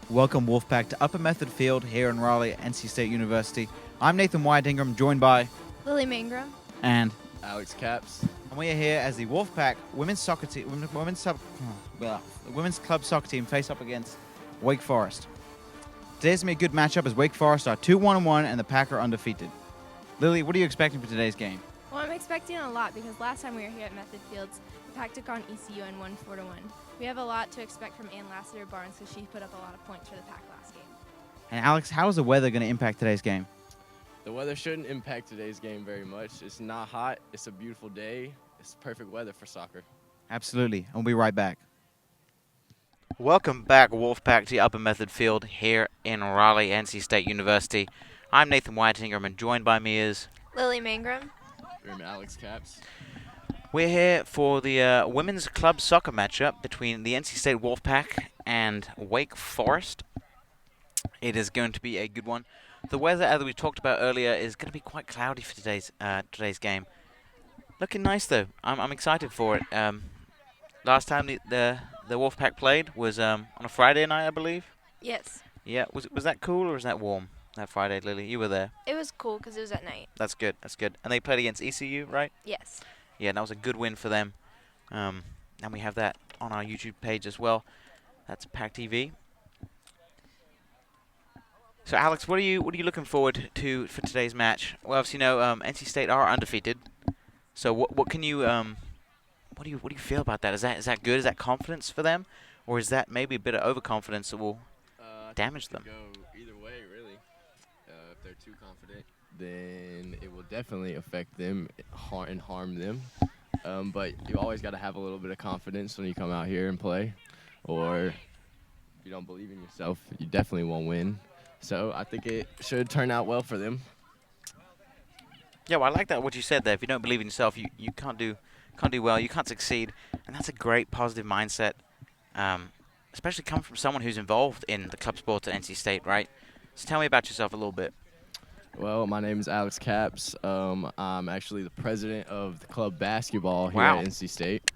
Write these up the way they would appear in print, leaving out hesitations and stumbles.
Welcome, Wolfpack, to Upper Method Field here in Raleigh, NC State University. I'm Nathan White Ingram, joined by Lily Mangrum. and Alex Caps. we are here as the Wolfpack women's soccer team, women's club soccer team face up against Wake Forest. Today's gonna be a good matchup as Wake Forest are 2-1-1 and the Pack are undefeated. Lily, what are you expecting for today's game? Well, I'm expecting a lot because last time we were here at Method Fields, the Pack took on ECU and won 4-1. We have a lot to expect from Ann Lassiter-Barnes because she put up a lot of points for the Pack last game. And Alex, how is the weather going to impact today's game? The weather shouldn't impact today's game very much. It's not hot. It's a beautiful day. It's perfect weather for soccer. Absolutely. I'll be right back. Welcome back, Wolfpack, to Upper Method Field here in Raleigh, NC State University. I'm Nathan White Ingram, and joined by me is Lily Mangrum. I'm Alex Caps. We're here for the women's club soccer matchup between the NC State Wolfpack and Wake Forest. It is going to be a good one. The weather, as we talked about earlier, is going to be quite cloudy for today's game. Looking nice though. I'm excited for it. Last time the Wolfpack played was on a Friday night, I believe. Yes. Yeah. Was that cool or was that warm? That Friday, Lily, you were there. It was cool because it was at night. That's good. That's good. And they played against ECU, right? Yes. Yeah, that was a good win for them. And we have that on our YouTube page as well. That's PackTV. So, Alex, what are you looking forward to for today's match? Well, obviously, you know, NC State are undefeated. So, what can you what do you feel about that? Is that good? Is that confidence for them, or is that maybe a bit of overconfidence that will damage them? Go either way, really. If they're too confident, then it will definitely affect them and harm them. But you always got to have a little bit of confidence when you come out here and play, or if you don't believe in yourself, you definitely won't win. So I think it should turn out well for them. Yeah, well, I like that what you said there. If you don't believe in yourself, you can't do well. You can't succeed, and that's a great positive mindset, especially coming from someone who's involved in the club sports at NC State, right? So tell me about yourself a little bit. Well, my name is Alex Caps. I'm actually the president of the club basketball here Wow. at NC State.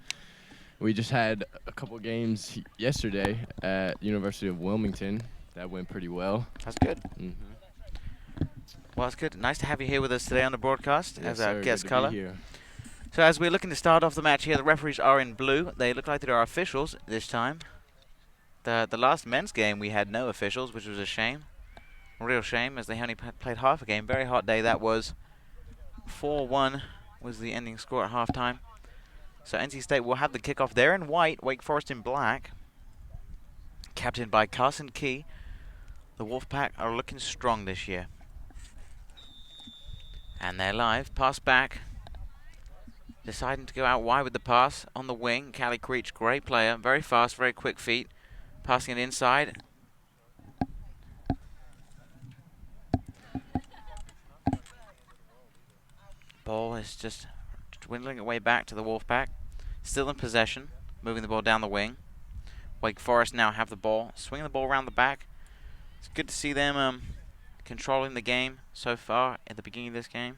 We just had a couple games yesterday at University of Wilmington. That went pretty well. That's good. Mm-hmm. Well, it's good. Nice to have you here with us today on the broadcast as our guest Good to be caller. here. So as we're looking to start off the match here, the referees are in blue. They look like they're our officials this time. The last men's game we had no officials, which was a shame. A real shame, as they only played half a game. Very hot day that was. 4-1 was the ending score at halftime. So NC State will have the kickoff. They're in white, Wake Forest in black. Captained by Carson Key. The Wolfpack are looking strong this year. And they're live. Pass back. Deciding to go out wide with the pass on the wing. Kylie Creech, great player. Very fast, very quick feet. Passing it inside. Ball is just dwindling away back to the Wolfpack. Still in possession. Moving the ball down the wing. Wake Forest now have the ball. Swinging the ball around the back. It's good to see them controlling the game so far at the beginning of this game.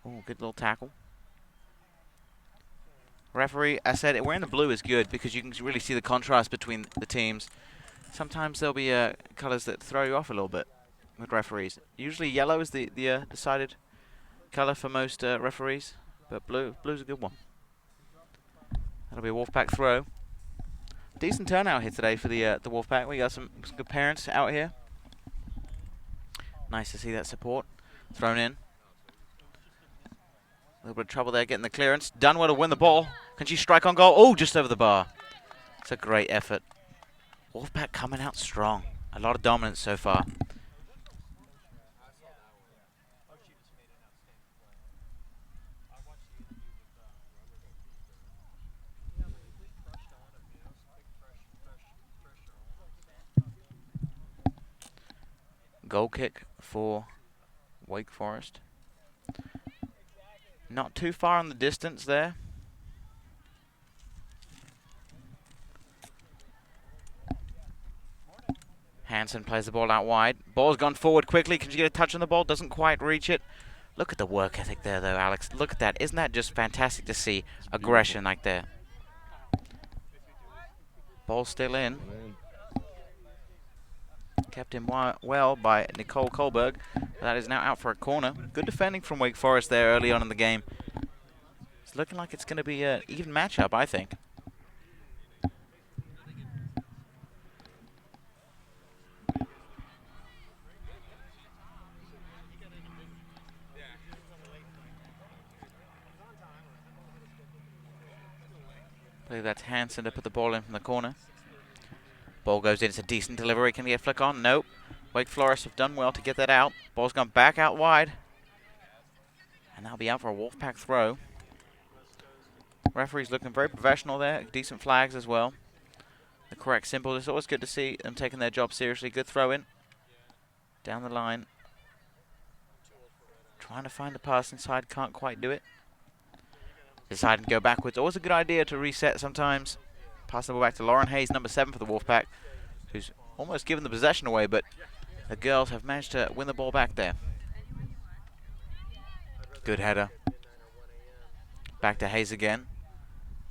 Oh, good little tackle. Referee, I said wearing the blue is good because you can really see the contrast between the teams. Sometimes there'll be colors that throw you off a little bit with referees. Usually yellow is the decided color for most referees, but blue's a good one. That'll be a Wolfpack throw. Decent turnout here today for the Wolfpack. We got some good parents out here. Nice to see that support thrown in. A little bit of trouble there getting the clearance. Done well to win the ball. Can she strike on goal? Oh, just over the bar. It's a great effort. Wolfpack coming out strong. A lot of dominance so far. Goal kick for Wake Forest. Not too far in the distance there. Hansen plays the ball out wide. Ball's gone forward quickly. Can she get a touch on the ball? Doesn't quite reach it. Look at the work ethic there, though, Alex. Look at that. Isn't that just fantastic to see? Aggression like that. Ball still in. Kept in well by Nicole Kohlberg. That is now out for a corner. Good defending from Wake Forest there early on in the game. It's looking like it's going to be an even matchup, I think. I believe that's Hansen to put the ball in from the corner. Ball goes in. It's a decent delivery. Can he get a flick on? Nope. Wake Forest have done well to get that out. Ball's gone back out wide. And that'll be out for a Wolfpack throw. Referee's looking very professional there. Decent flags as well. The correct symbol. It's always good to see them taking their job seriously. Good throw in. Down the line. Trying to find the pass inside. Can't quite do it. Deciding to go backwards. Always a good idea to reset sometimes. Pass the ball back to Lauren Hayes, number 7 for the Wolfpack, who's almost given the possession away, but the girls have managed to win the ball back there. Good header. Back to Hayes again.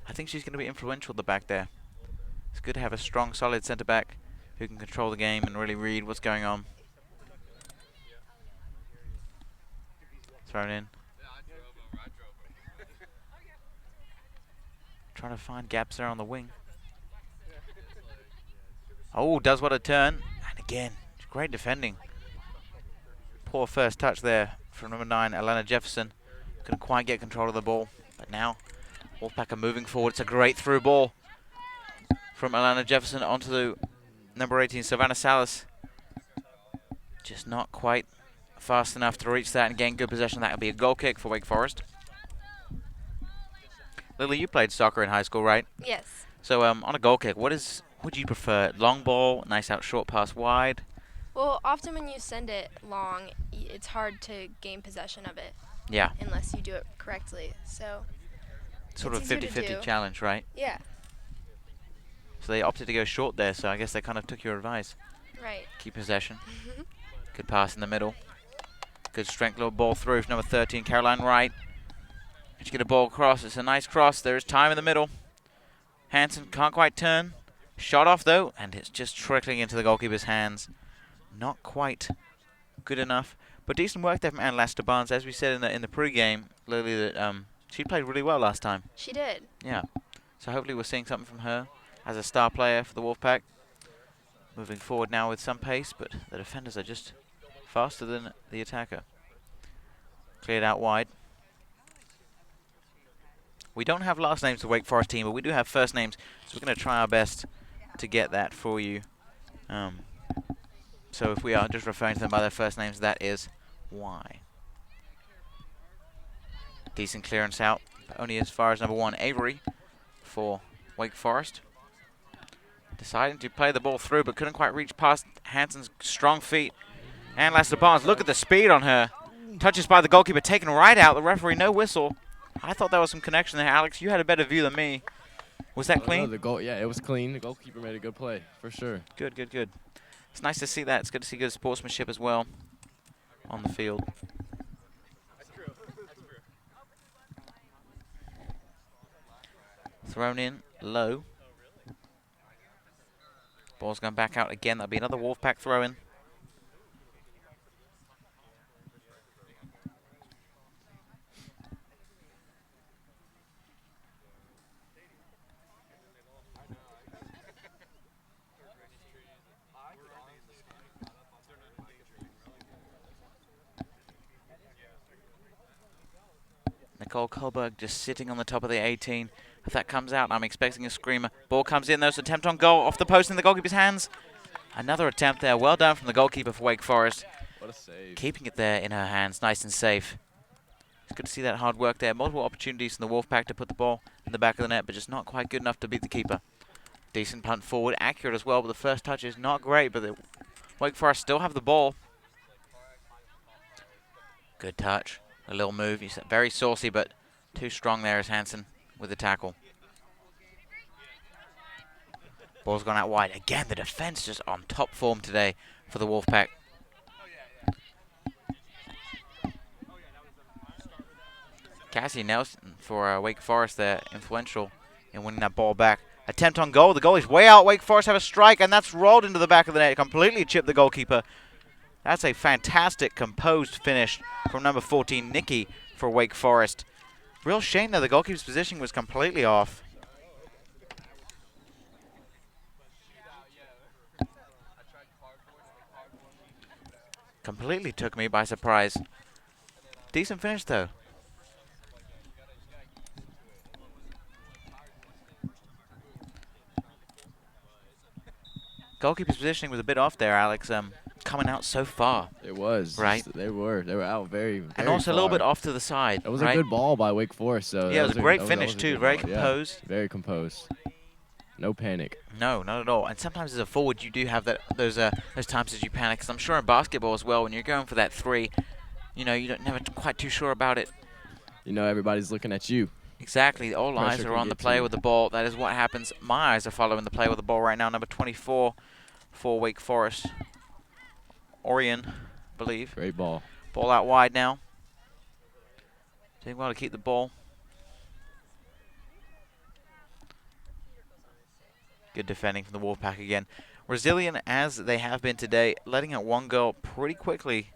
I think she's going to be influential at the back there. It's good to have a strong, solid centre back who can control the game and really read what's going on. Thrown in. Trying to find gaps there on the wing. Oh, does what a turn. And again, great defending. Poor first touch there from number 9, Alana Jefferson. Couldn't quite get control of the ball. But now, Wolfpack are moving forward. It's a great through ball from Alana Jefferson onto the number 18, Savannah Salas. Just not quite fast enough to reach that and gain good possession. That will be a goal kick for Wake Forest. Lily, you played soccer in high school, right? Yes. So on a goal kick, what would you prefer? Long ball, nice out short pass wide? Well, often when you send it long, it's hard to gain possession of it. Yeah. Unless you do it correctly. So Sort of a it's easier to 50-50 do. challenge, right? Yeah. So they opted to go short there, so I guess they kind of took your advice. Right. Keep possession. Good pass in the middle. Good strength, little ball through from number 13, Caroline Wright. She get a ball across. It's a nice cross. There is time in the middle. Hansen can't quite turn. Shot off though, and it's just trickling into the goalkeeper's hands. Not quite good enough, but decent work there from Anne Laster Barnes. As we said in the pre-game, Lily, that she played really well last time. She did. Yeah. So hopefully we're seeing something from her as a star player for the Wolfpack. Moving forward now with some pace, but the defenders are just faster than the attacker. Cleared out wide. We don't have last names for Wake Forest team, but we do have first names, so we're going to try our best to get that for you. So if we are just referring to them by their first names, that is why. Decent clearance out, but only as far as number 1, Avery, for Wake Forest. Deciding to play the ball through, but couldn't quite reach past Hansen's strong feet. And Laster Barnes, look at the speed on her. Touches by the goalkeeper, taken right out. The referee, no whistle. I thought there was some connection there. Alex, you had a better view than me. Was that clean? No, the goal, yeah, it was clean. The goalkeeper made a good play, for sure. Good, good, good. It's nice to see that. It's good to see good sportsmanship as well on the field. Thrown in low. Ball's going back out again. That'll be another Wolfpack throw-in. Nicole Kohlberg just sitting on the top of the 18. If that comes out, I'm expecting a screamer. Ball comes in. There's an attempt on goal off the post in the goalkeeper's hands. Another attempt there. Well done from the goalkeeper for Wake Forest. What a save. Keeping it there in her hands. Nice and safe. It's good to see that hard work there. Multiple opportunities in the Wolfpack to put the ball in the back of the net, but just not quite good enough to beat the keeper. Decent punt forward. Accurate as well, but the first touch is not great, but the Wake Forest still have the ball. Good touch. A little move. He's very saucy, but too strong there is Hansen with the tackle. Ball's gone out wide. Again, the defense just on top form today for the Wolfpack. Cassie Nelson for Wake Forest there, influential in winning that ball back. Attempt on goal. The goalie's way out. Wake Forest have a strike, and that's rolled into the back of the net. Completely chipped the goalkeeper. That's a fantastic composed finish from number 14, Nikki, for Wake Forest. Real shame, though. The goalkeeper's position was completely off. Completely took me by surprise. Decent finish, though. Goalkeeper's positioning was a bit off there, Alex. Coming out so far. It was. Right. They were out very, very And also far. a little bit off to the side. It was right? a good ball by Wake Forest. So yeah, it was a great that finish, a too. good Very ball. composed. Yeah, very composed. No panic. No, not at all. And sometimes as a forward, you do have those times as you panic. Because I'm sure in basketball as well, when you're going for that three, you know, you're never quite too sure about it. You know, everybody's looking at you. Exactly. All eyes Pressure are can on the get to player you. with the ball. That is what happens. My eyes are following the player with the ball right now. Number 24 for Wake Forest. Orion, I believe. Great ball. Ball out wide now. Doing well to keep the ball. Good defending from the Wolfpack again. Resilient as they have been today, letting out one goal pretty quickly.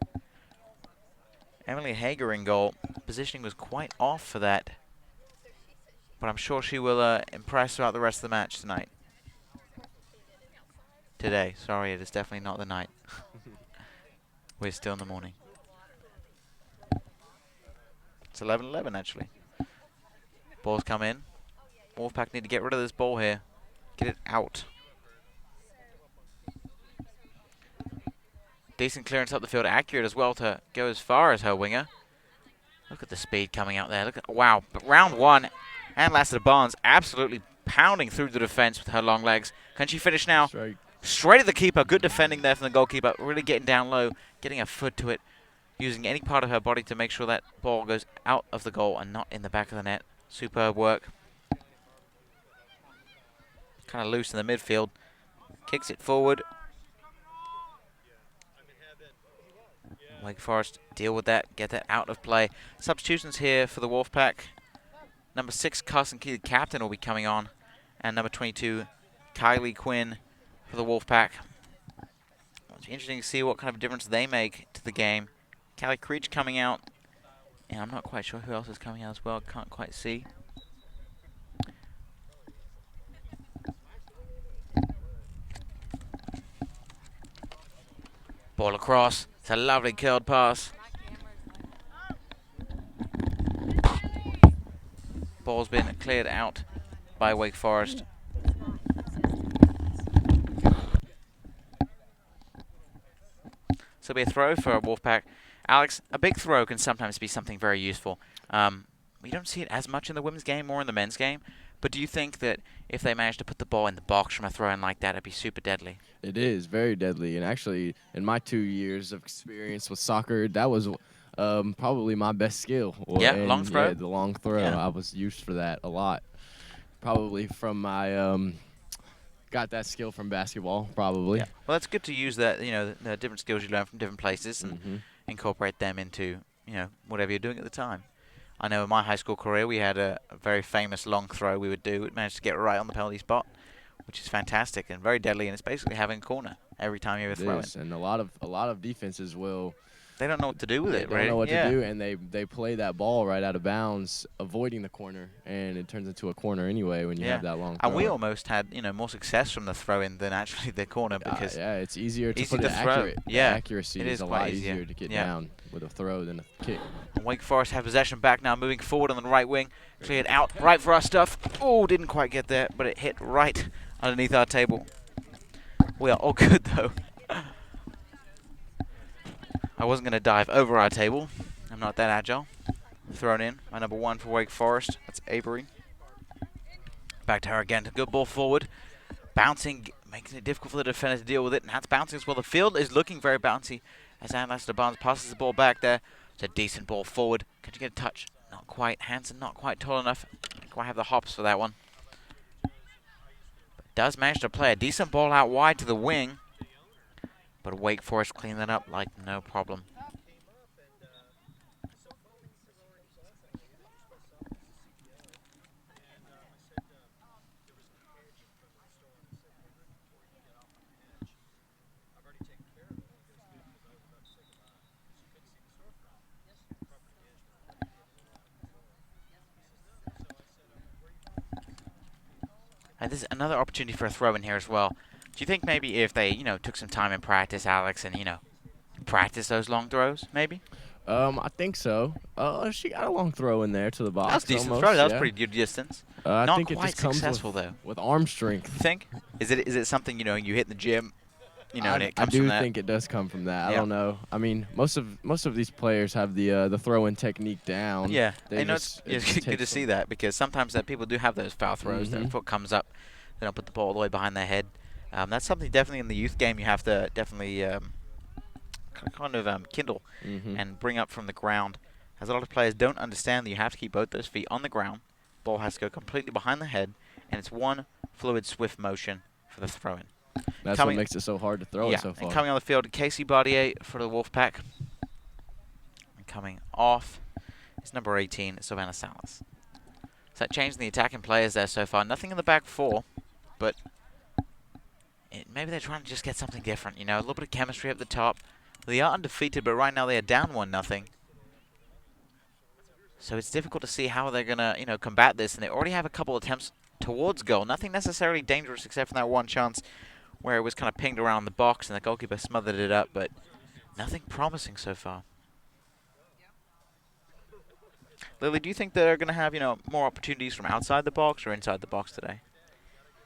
Emily Hager in goal. Positioning was quite off for that. But I'm sure she will impress throughout the rest of the match tonight. Today. Sorry, it is definitely not the night. We're still in the morning. It's 11-11 actually. Balls come in. Wolfpack need to get rid of this ball here. Get it out. Decent clearance up the field. Accurate as well to go as far as her winger. Look at the speed coming out there. Look at, wow. But round one. And Lassiter Barnes absolutely pounding through the defense with her long legs. Can she finish now? Straight at the keeper. Good defending there from the goalkeeper. Really getting down low. Getting her foot to it. Using any part of her body to make sure that ball goes out of the goal and not in the back of the net. Superb work. Kind of loose in the midfield. Kicks it forward. Wake Forest deal with that. Get that out of play. Substitutions here for the Wolfpack. Number 6, Carson Key, the captain, will be coming on. And number 22, Kylie Quinn for the Wolfpack. It's interesting to see what kind of difference they make to the game. Callie Creech coming out. And I'm not quite sure who else is coming out as well. Can't quite see. Ball across. It's a lovely curled pass. Ball's been cleared out by Wake Forest. So it'll be a throw for a Wolfpack. Alex, a big throw can sometimes be something very useful. We don't see it as much in the women's game, more in the men's game. But do you think that if they managed to put the ball in the box from a throw-in like that, it'd be super deadly? It is very deadly. And actually, in my 2 years of experience with soccer, that was probably my best skill. Yeah, long throw? Yeah, the long throw. Yeah. I was used for that a lot. Probably from my got that skill from basketball, probably. Yeah. Well, that's good to use that, you know, the different skills you learn from different places and incorporate them into, you know, whatever you're doing at the time. I know in my high school career we had a very famous long throw we would do. It managed to get right on the penalty spot, which is fantastic and very deadly, and it's basically having a corner every time you ever throw it. And a lot of defenses will. They don't know what to do with it, They right? don't know what to do, and they play that ball right out of bounds, avoiding the corner, and it turns into a corner anyway when you have that long throw. And we almost had, you know, more success from the throw-in than actually the corner because yeah, it's easier to easy put to it throw. accurate. Yeah, The accuracy it is a quite lot easier to get down with a throw than a kick. Wake Forest have possession back now, moving forward on the right wing. Cleared out right for our stuff. Oh, didn't quite get there, but it hit right underneath our table. We are all good, though. I wasn't going to dive over our table. I'm not that agile. Thrown in by number 1 for Wake Forest. That's Avery. Back to her again. Good ball forward. Bouncing, making it difficult for the defender to deal with it. And that's bouncing as well. The field is looking very bouncy as Lassiter Barnes passes the ball back there. It's a decent ball forward. Can you get a touch? Not quite. Hansen not quite tall enough. Don't quite have the hops for that one. But does manage to play a decent ball out wide to the wing. But Wake Forest clean that up like no problem. And there's another opportunity for a throw in here as well. Do you think maybe if they, took some time in practice, Alex, and, practice those long throws, maybe? I think so. She got a long throw in there to the box. That was a decent almost, throw. That was yeah. pretty good distance. I Not think it quite just comes successful, though. with arm You strength. think? Is it something, you hit in the gym, and it comes I from do that? think it does come from that. Yeah. I don't know. I mean, most of these players have the throw-in technique down. Yeah, They it's it just good to takes see some- that because sometimes that people do have those foul throws. Their Mhm. foot comes up, they don't put the ball all the way behind their head. That's something definitely in the youth game you have to definitely kindle Mhm. and bring up from the ground. As a lot of players don't understand that you have to keep both those feet on the ground. Ball has to go completely behind the head, and it's one fluid, swift motion for the throw-in. That's what makes it so hard to throw it so far. And coming on the field, Casey Bardier for the Wolfpack. And coming off is number 18, Savannah Salas. So that changing the attacking players there so far. Nothing in the back four, but maybe they're trying to just get something different. A little bit of chemistry up the top. They are undefeated, but right now they are down 1-0. So it's difficult to see how they're going to, combat this. And they already have a couple attempts towards goal. Nothing necessarily dangerous except for that one chance where it was kind of pinged around the box and the goalkeeper smothered it up, but nothing promising so far. Lily, do you think they're going to have, more opportunities from outside the box or inside the box today?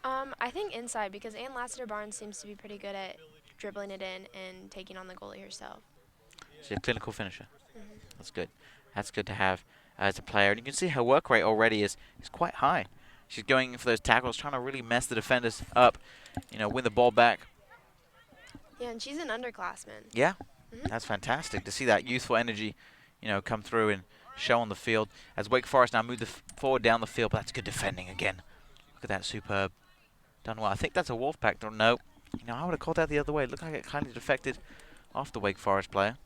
I think inside because Ann Lassiter Barnes seems to be pretty good at dribbling it in and taking on the goalie herself. She's a clinical finisher. That's good. That's good to have as a player. And you can see her work rate already is quite high. She's going for those tackles, trying to really mess the defenders up, win the ball back. Yeah, and she's an underclassman. Yeah, that's fantastic to see that youthful energy, come through and show on the field. As Wake Forest now move forward down the field, but that's good defending again. Look at that, superb. Done well. I think that's a Wolfpack. Don't know. I would have called that the other way. It looked like it kind of deflected off the Wake Forest player.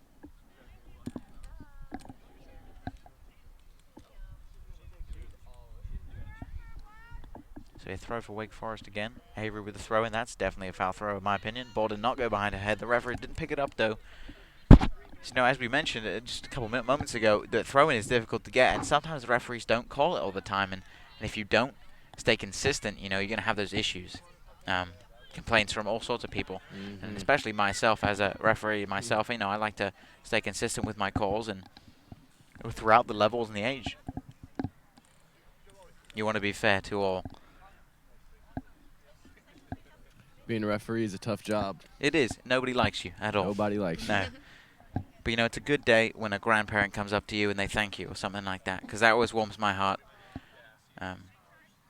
So a throw for Wake Forest again. Avery with the throw in. That's definitely a foul throw in my opinion. Ball did not go behind her head. The referee didn't pick it up though. So, as we mentioned just a couple moments ago, the throw-in is difficult to get, and sometimes the referees don't call it all the time. And if you don't stay consistent, you're going to have those issues. Complaints from all sorts of people, and especially myself as a referee myself. I like to stay consistent with my calls and throughout the levels and the age. You want to be fair to all. Being a referee is a tough job. It is. Nobody likes you at all. Nobody likes you. No. But, it's a good day when a grandparent comes up to you and they thank you or something like that, because that always warms my heart,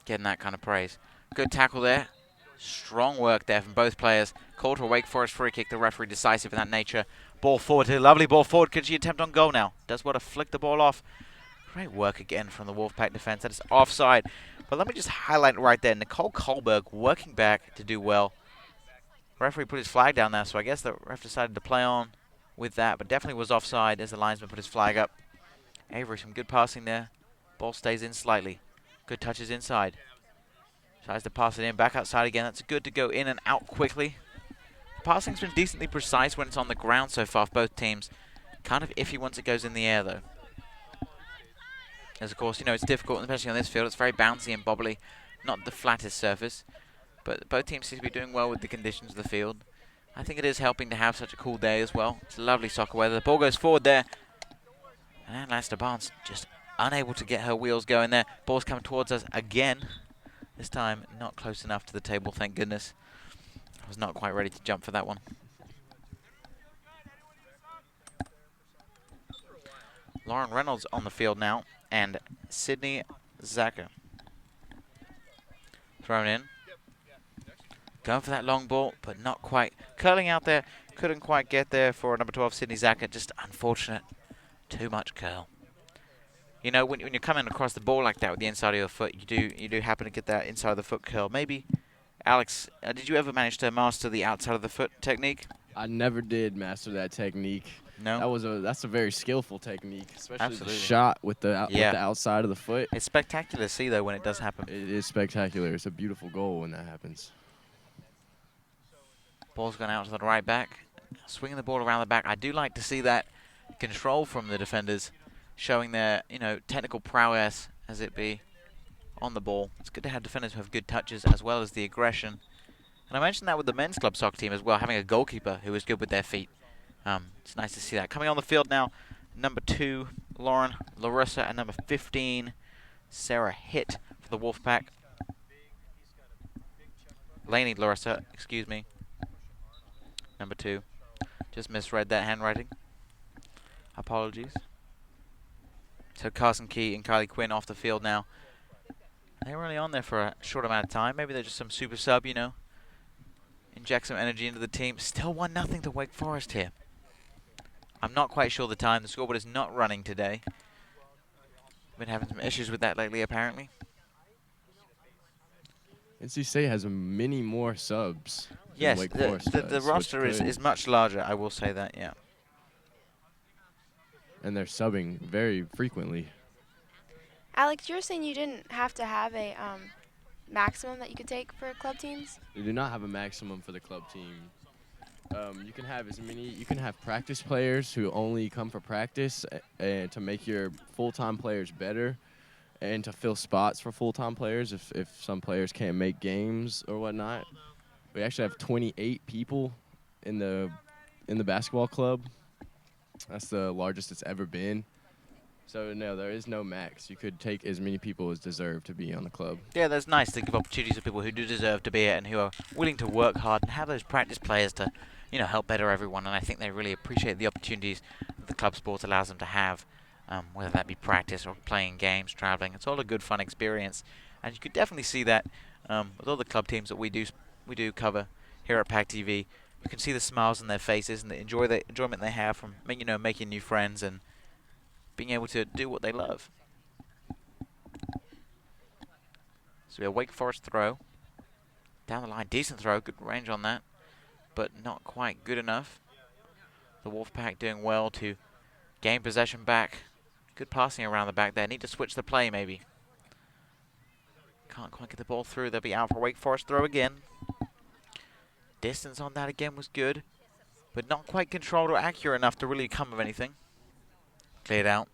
getting that kind of praise. Good tackle there. Strong work there from both players. Called for Wake Forest free kick. The referee decisive in that nature. Ball forward. Lovely ball forward. Could she attempt on goal now? Does what to flick the ball off. Great work again from the Wolfpack defense. That is offside. But let me just highlight right there. Nicole Kohlberg working back to do well. Referee put his flag down there, so I guess the ref decided to play on with that, but definitely was offside as the linesman put his flag up. Avery, some good passing there. Ball stays in slightly. Good touches inside. Tries to pass it in, back outside again. That's good to go in and out quickly. Passing's been decently precise when it's on the ground so far for both teams. Kind of iffy once it goes in the air, though. As, of course, it's difficult, especially on this field. It's very bouncy and bobbly. Not the flattest surface. But both teams seem to be doing well with the conditions of the field. I think it is helping to have such a cool day as well. It's lovely soccer weather. The ball goes forward there. And Lassiter Barnes just unable to get her wheels going there. Ball's coming towards us again. This time not close enough to the table, thank goodness. I was not quite ready to jump for that one. Lauren Reynolds on the field now. And Sydney Zaka. Thrown in. Going for that long ball, but not quite. Curling out there, couldn't quite get there for number 12, Sydney Zaka. Just unfortunate. Too much curl. When you're coming across the ball like that with the inside of your foot, you do happen to get that inside of the foot curl. Maybe, Alex, did you ever manage to master the outside of the foot technique? I never did master that technique. No? That's a very skillful technique, especially Absolutely. the shot with the outside of the foot. It's spectacular to see, though, when it does happen. It is spectacular. It's a beautiful goal when that happens. Ball's gone out to the right back. Swinging the ball around the back. I do like to see that control from the defenders, showing their, technical prowess as it be. on the ball. It's good to have defenders who have good touches as well as the aggression. And I mentioned that with the men's club soccer team as well, having a goalkeeper who is good with their feet. It's nice to see that. Coming on the field now, number 2, Lauren Larissa, and number 15, Sarah Hitt for the Wolfpack. Lainey Larissa, excuse me. Number 2. Just misread that handwriting. Apologies. So Carson Key and Kylie Quinn off the field now. They were only on there for a short amount of time. Maybe they're just some super sub, you know. Inject some energy into the team. Still 1-0 to Wake Forest here. I'm not quite sure the time. The scoreboard is not running today. Been having some issues with that lately, apparently. NC State has many more subs. Yes, Wake Forest the does, roster is much larger, I will say that, yeah. And they're subbing very frequently. Alex, you were saying you didn't have to have a maximum that you could take for club teams? They do not have a maximum for the club team. You can have as many. You can have practice players who only come for practice and to make your full-time players better, and to fill spots for full-time players if some players can't make games or whatnot. We actually have 28 people in the basketball club. That's the largest it's ever been. So, no, there is no max. You could take as many people as deserve to be on the club. Yeah, that's nice to give opportunities to people who do deserve to be it and who are willing to work hard and have those practice players to, you know, help better everyone. And I think they really appreciate the opportunities that the club sports allows them to have, whether that be practice or playing games, traveling. It's all a good, fun experience. And you could definitely see that with all the club teams that we do cover here at PackTV. You can see the smiles on their faces and the enjoyment they have from, you know, making new friends and being able to do what they love. So we have Wake Forest throw. Down the line, decent throw, good range on that, but not quite good enough. The Wolfpack doing well to gain possession back. Good passing around the back there. Need to switch the play maybe. Can't quite get the ball through. They'll be out for Wake Forest throw again. Distance on that again was good, but not quite controlled or accurate enough to really come of anything. Cleared out.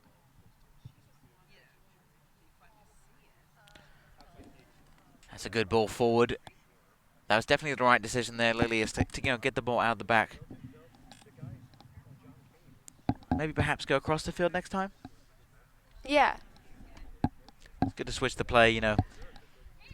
That's a good ball forward. That was definitely the right decision there, Lily, is to you know, get the ball out of the back. Maybe perhaps go across the field next time? Yeah. It's good to switch the play, you know,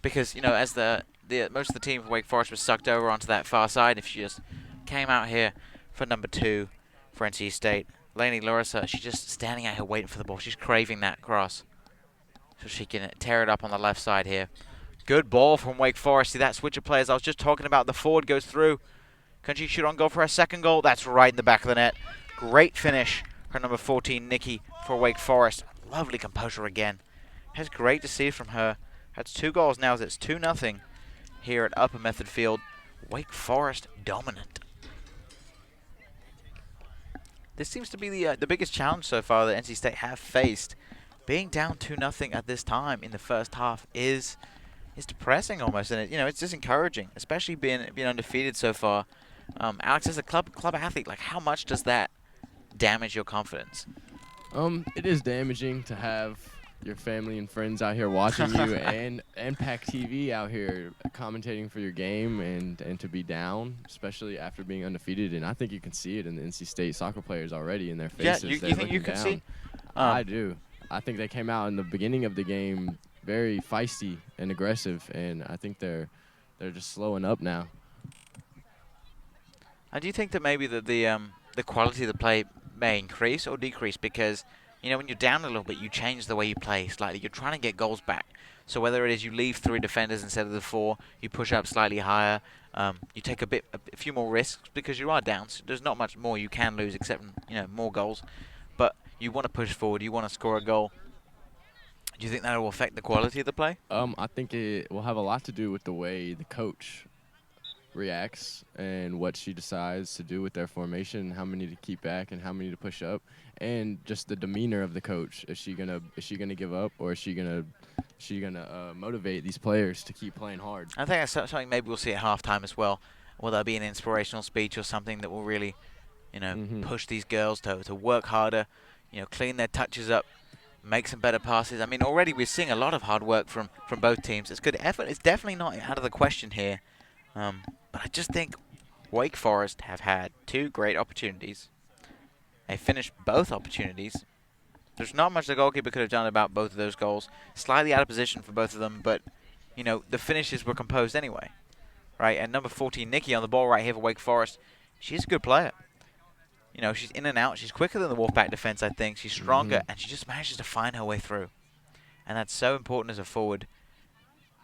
because, you know, as the most of the team for Wake Forest was sucked over onto that far side, if she just came out here for number 2 for NC State, Lainey Larissa, she's just standing out here waiting for the ball. She's craving that cross so she can tear it up on the left side here. Good ball from Wake Forest. See that switch of players I was just talking about. The forward goes through. Can she shoot on goal for her second goal? That's right in the back of the net. Great finish for number 14, Nikki, for Wake Forest. Lovely composure again. That's great to see from her. That's 2 goals now as it's 2-0 here at Upper Method Field. Wake Forest dominant. This seems to be the biggest challenge so far that NC State have faced. Being down 2-0 at this time in the first half is depressing almost, and it's just encouraging, especially being undefeated so far. Alex, as a club athlete, like how much does that damage your confidence? It is damaging to have your family and friends out here watching you and PackTV out here commentating for your game and to be down, especially after being undefeated. And I think you can see it in the NC State soccer players already in their faces. Yeah, you think you can see? I do. I think they came out in the beginning of the game very feisty and aggressive, and I think they're just slowing up now. And do you think that maybe the quality of the play may increase or decrease because, you know, when you're down a little bit, you change the way you play slightly. You're trying to get goals back. So whether it is you leave 3 defenders instead of the 4, you push up slightly higher, you take a few more risks because you are down. So there's not much more you can lose except, more goals. But you want to push forward. You want to score a goal. Do you think that will affect the quality of the play? I think it will have a lot to do with the way the coach reacts and what she decides to do with their formation, how many to keep back and how many to push up, and just the demeanor of the coach. Is she gonna give up, or is she gonna motivate these players to keep playing hard? I think that's something maybe we'll see at halftime as well. Will there be an inspirational speech or something that will really, push these girls to work harder, clean their touches up, make some better passes. I mean, already we're seeing a lot of hard work from both teams. It's good effort. It's definitely not out of the question here. But I just think Wake Forest have had 2 great opportunities. They finished both opportunities. There's not much the goalkeeper could have done about both of those goals. Slightly out of position for both of them, but, you know, the finishes were composed anyway. Right, and number 14, Nikki, on the ball right here for Wake Forest. She's a good player. You know, she's in and out. She's quicker than the Wolfpack defense, I think. She's stronger, and she just manages to find her way through. And that's so important as a forward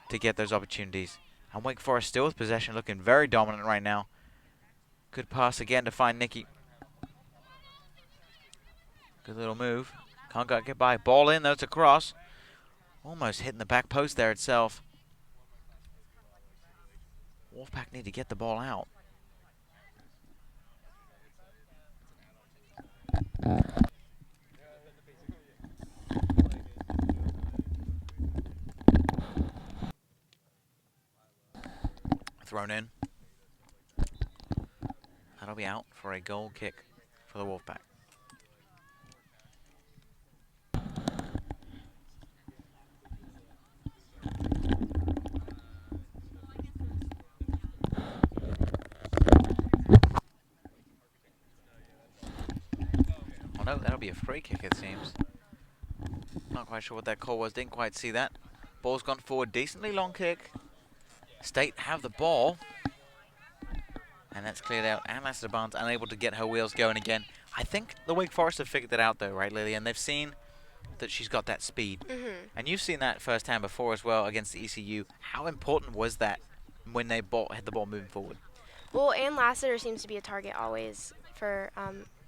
to get those opportunities. And Wake Forest still with possession, looking very dominant right now. Good pass again to find Nikki. Good little move. Can't get by. Ball in, though. It's a cross. Almost hitting the back post there itself. Wolfpack need to get the ball out. Thrown in. That'll be out for a goal kick for the Wolfpack. Oh no, that'll be a free kick, it seems. Not quite sure what that call was. Didn't quite see that. Ball's gone forward. Decently long kick. State have the ball. And that's cleared out. And Lassiter Barnes unable to get her wheels going again. I think the Wake Forest have figured that out though, right, Lily? And they've seen that she's got that speed. And you've seen that firsthand before as well against the ECU. How important was that when they had the ball moving forward? Well, Ann Lassiter seems to be a target always for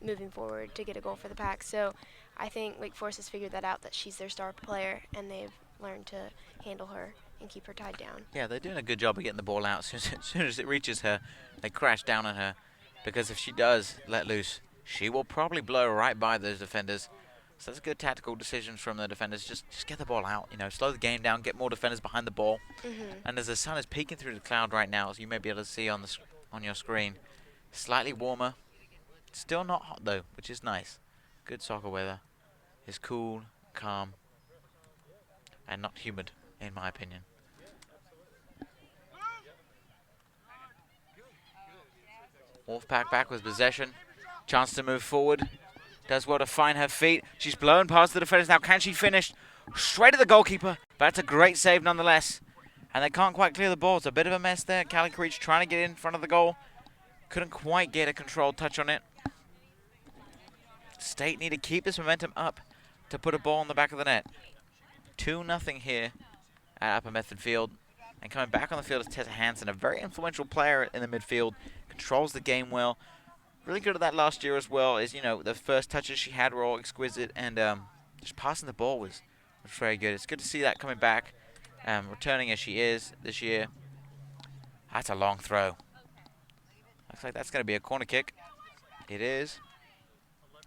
moving forward to get a goal for the Pack. So I think Wake Forest has figured that out, that she's their star player, and they've learned to handle her and keep her tied down. Yeah, they're doing a good job of getting the ball out. As soon as it reaches her, they crash down on her. Because if she does let loose, she will probably blow right by those defenders. So that's a good tactical decisions from the defenders. Just get the ball out, you know, slow the game down, get more defenders behind the ball. And as the sun is peeking through the cloud right now, as you may be able to see on your screen, slightly warmer. Still not hot though, which is nice. Good soccer weather. It's cool, calm, and not humid, in my opinion. Wolfpack back with possession. Chance to move forward. Does well to find her feet. She's blown past the defenders now. Can she finish? Straight at the goalkeeper. But that's a great save nonetheless. And they can't quite clear the ball. It's a bit of a mess there. Kylie Creech trying to get in front of the goal. Couldn't quite get a controlled touch on it. State need to keep this momentum up to put a ball in the back of the net. 2-0 here at Upper Method Field. And coming back on the field is Tessa Hansen, a very influential player in the midfield. Controls the game well. Really good at that last year as well. Is, you know, the first touches she had were all exquisite, and just passing the ball was very good. It's good to see that coming back, returning as she is this year. That's a long throw. Looks like that's going to be a corner kick. It is.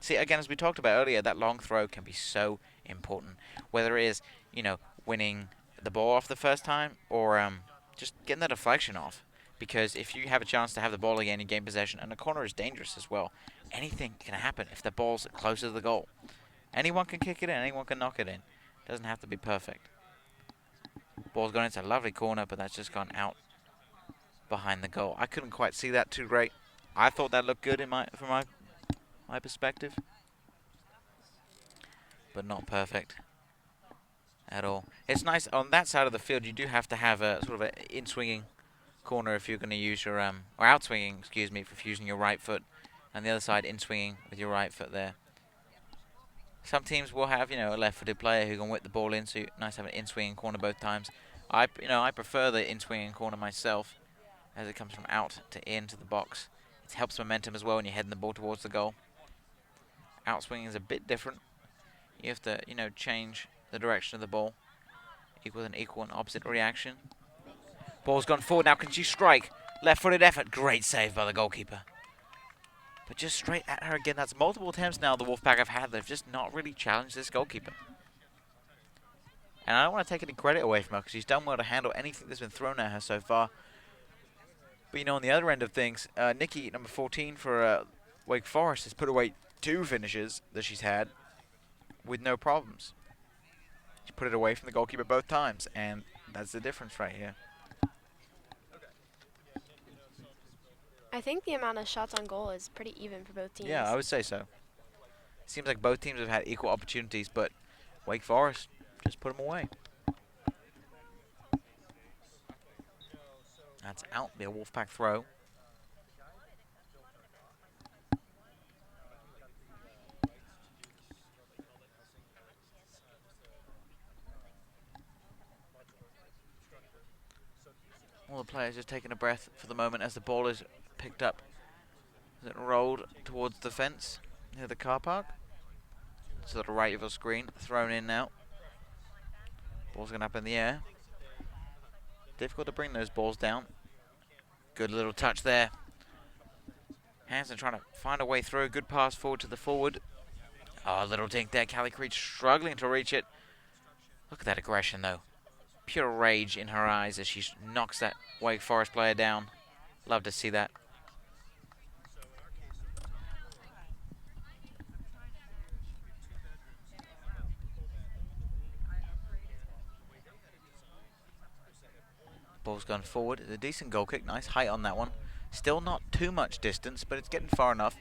See, again, as we talked about earlier, that long throw can be so important. Whether it is, you know, winning the ball off the first time or just getting the deflection off. Because if you have a chance to have the ball again, you gain possession, and the corner is dangerous as well. Anything can happen if the ball's closer to the goal. Anyone can kick it in, anyone can knock it in. Doesn't have to be perfect. Ball's gone into a lovely corner, but that's just gone out behind the goal. I couldn't quite see that too great. I thought that looked good from my perspective, but not perfect at all. It's nice on that side of the field. You do have to have a sort of an in-swinging corner if you're going to use your or out-swinging, excuse me, for using your right foot, and the other side in-swinging with your right foot there. Some teams will have, you know, a left-footed player who can whip the ball in, so nice to have an in-swinging corner both times. I prefer the in-swinging corner myself, as it comes from out to in to the box. It helps momentum as well when you're heading the ball towards the goal. Out-swinging is a bit different. You have to, you know, change the direction of the ball with an equal and opposite reaction. Ball's gone forward now. Can she strike? Left-footed effort. Great save by the goalkeeper. But just straight at her again. That's multiple attempts now the Wolfpack have had. They've just not really challenged this goalkeeper. And I don't want to take any credit away from her because she's done well to handle anything that's been thrown at her so far. But, you know, on the other end of things, Nikki, number 14 for Wake Forest, has put away 2 finishes that she's had with no problems. put it away from the goalkeeper both times, and that's the difference right here. I think the amount of shots on goal is pretty even for both teams. Yeah, I would say so. Seems like both teams have had equal opportunities, but Wake Forest just put them away. That's out, be a Wolfpack throw. All the players just taking a breath for the moment as the ball is picked up. Is it rolled towards the fence near the car park? To the right of your screen, thrown in now. Ball's going up in the air. Difficult to bring those balls down. Good little touch there. Hansen trying to find a way through. Good pass forward to the forward. Oh, little dink there. Kylie Creech struggling to reach it. Look at that aggression, though. Pure rage in her eyes as she knocks that Wake Forest player down. Love to see that. Ball's gone forward. It's a decent goal kick. Nice height on that one. Still not too much distance, but it's getting far enough.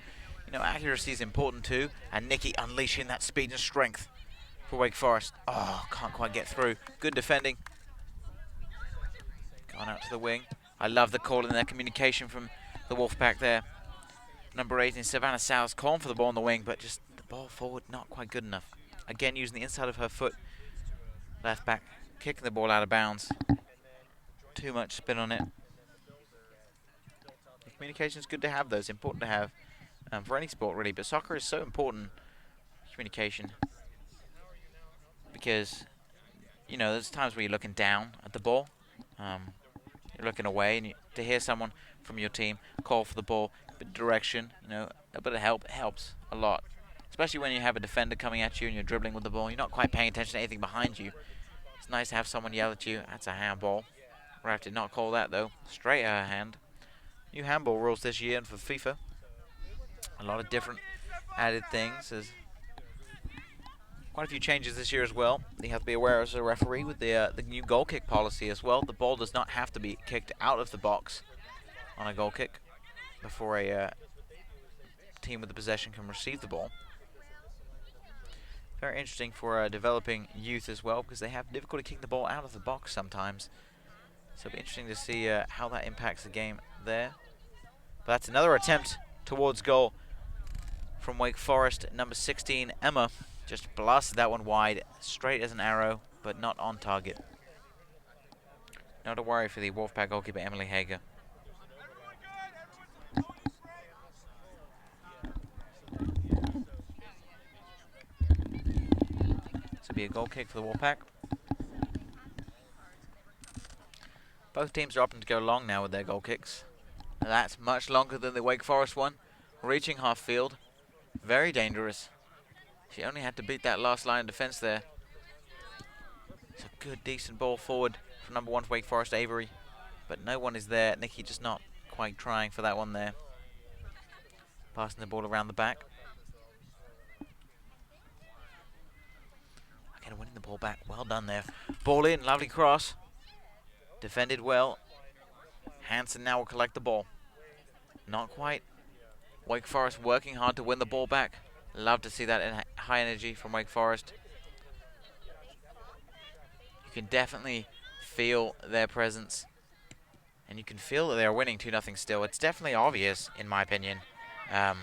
You know, accuracy is important too. And Nikki unleashing that speed and strength for Wake Forest. Oh, can't quite get through. Good defending. Gone out to the wing. I love the call in their communication from the Wolfpack there. Number 8 in Savannah South calling for the ball on the wing, but just the ball forward not quite good enough. Again, using the inside of her foot. Left back kicking the ball out of bounds. Too much spin on it. The communication is good to have, though. It's important to have for any sport, really. But soccer is so important, communication. Because, you know, there's times where you're looking down at the ball. You're looking away, and to hear someone from your team call for the ball, a bit of direction, you know, a bit of help helps a lot. Especially when you have a defender coming at you and you're dribbling with the ball. You're not quite paying attention to anything behind you. It's nice to have someone yell at you. That's a handball. Ref did not call that, though. Straight out of hand. New handball rules this year and for FIFA. A lot of different added things. There's quite a few changes this year as well. You have to be aware as a referee with the new goal kick policy as well. The ball does not have to be kicked out of the box on a goal kick before a team with the possession can receive the ball. Very interesting for developing youth as well, because they have difficulty kicking the ball out of the box sometimes. So it'll be interesting to see how that impacts the game there. But that's another attempt towards goal from Wake Forest. Number 16, Emma, just blasted that one wide, straight as an arrow, but not on target. Not a worry for the Wolfpack goalkeeper, Emily Hager. This will be a goal kick for the Wolfpack. Both teams are opting to go long now with their goal kicks. That's much longer than the Wake Forest one. Reaching half field. Very dangerous. She only had to beat that last line of defense there. It's a good, decent ball forward from number 1 for Wake Forest, Avery. But no one is there. Nikki just not quite trying for that one there. Passing the ball around the back. Again, winning the ball back. Well done there. Ball in, lovely cross. Defended well. Hansen now will collect the ball. Not quite. Wake Forest working hard to win the ball back. Love to see that in high energy from Wake Forest. You can definitely feel their presence. And you can feel that they are winning 2-0 still. It's definitely obvious, in my opinion. But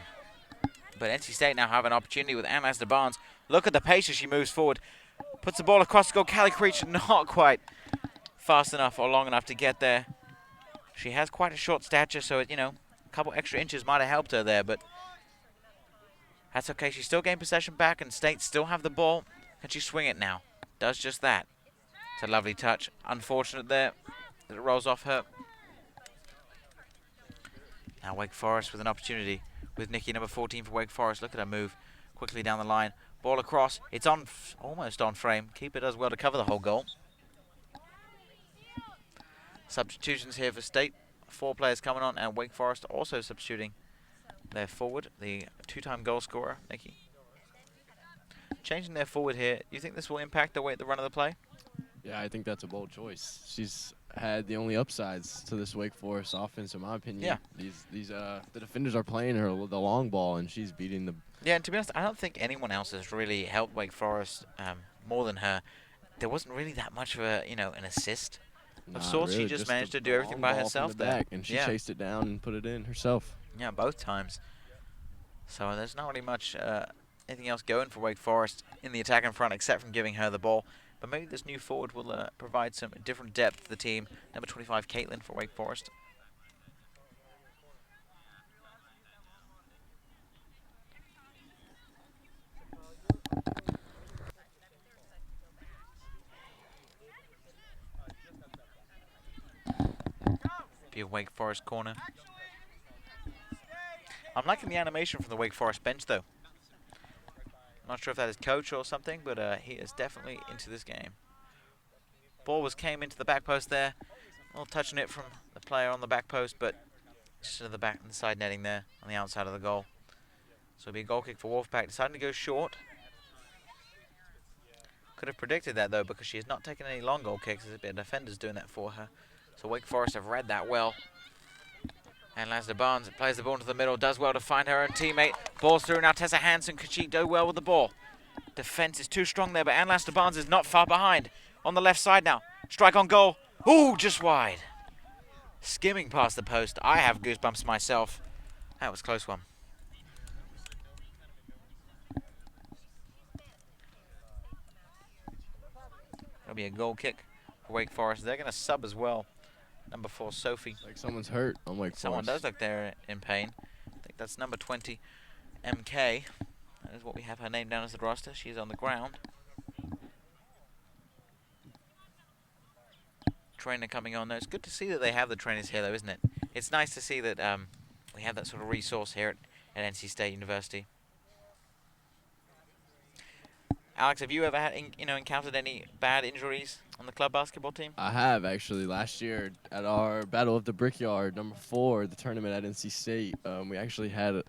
NC State now have an opportunity with Ann Lester Barnes. Look at the pace as she moves forward. Puts the ball across the goal. Kylie Creech not quite fast enough or long enough to get there. She has quite a short stature, so you know, a couple extra inches might have helped her there, but that's okay. She still gained possession back, and State still have the ball. Can she swing it now? Does just that. It's a lovely touch. Unfortunate there that it rolls off her. Now Wake Forest with an opportunity with Nikki, number 14 for Wake Forest. Look at her move quickly down the line. Ball across. It's on, almost on frame. Keeper does well to cover the whole goal. Substitutions here for State. 4 players coming on, and Wake Forest also substituting their forward, the 2-time goal scorer, Nikki. changing their forward here. Do you think this will impact the way the run of the play? Yeah, I think that's a bold choice. She's had the only upsides to this Wake Forest offense, in my opinion. Yeah. The defenders are playing her the long ball, and she's beating the. Yeah, and to be honest, I don't think anyone else has really helped Wake Forest more than her. There wasn't really that much of an assist. Of sorts, really, she just managed the to do everything long by ball from herself the there. back, and she Yeah. chased it down and put it in herself. Yeah, both times. So there's not really much anything else going for Wake Forest in the attack in front except from giving her the ball. But maybe this new forward will provide some different depth to the team. Number 25, Caitlin for Wake Forest. Be a Wake Forest corner. I'm liking the animation from the Wake Forest bench, though. Not sure if that is coach or something, but he is definitely into this game. Ball came into the back post there. A little touching it from the player on the back post, but just to the back and the side netting there on the outside of the goal. So it'll be a goal kick for Wolfpack. Deciding to go short. Could have predicted that, though, because she has not taken any long goal kicks. There's a bit of defenders doing that for her. So Wake Forest have read that well. And Laszlo Barnes plays the ball into the middle, does well to find her own teammate. Ball's through now. Tessa Hansen, could she do well with the ball? Defense is too strong there, but Anne Laszlo Barnes is not far behind. On the left side now. Strike on goal. Ooh, just wide. Skimming past the post. I have goosebumps myself. That was a close one. That'll be a goal kick for Wake Forest. They're going to sub as well. Number 4, Sophie. Like someone's hurt on Wake Someone Forest. does look there in pain. I think that's number 20, MK. That is what we have her name down as the roster. She's on the ground. Trainer coming on though. It's good to see that they have the trainers here though, isn't it? It's nice to see that we have that sort of resource here at NC State University. Alex, have you ever had, encountered any bad injuries on the club basketball team? I have, actually. Last year at our Battle of the Brickyard, number 4, the tournament at NC State, we actually had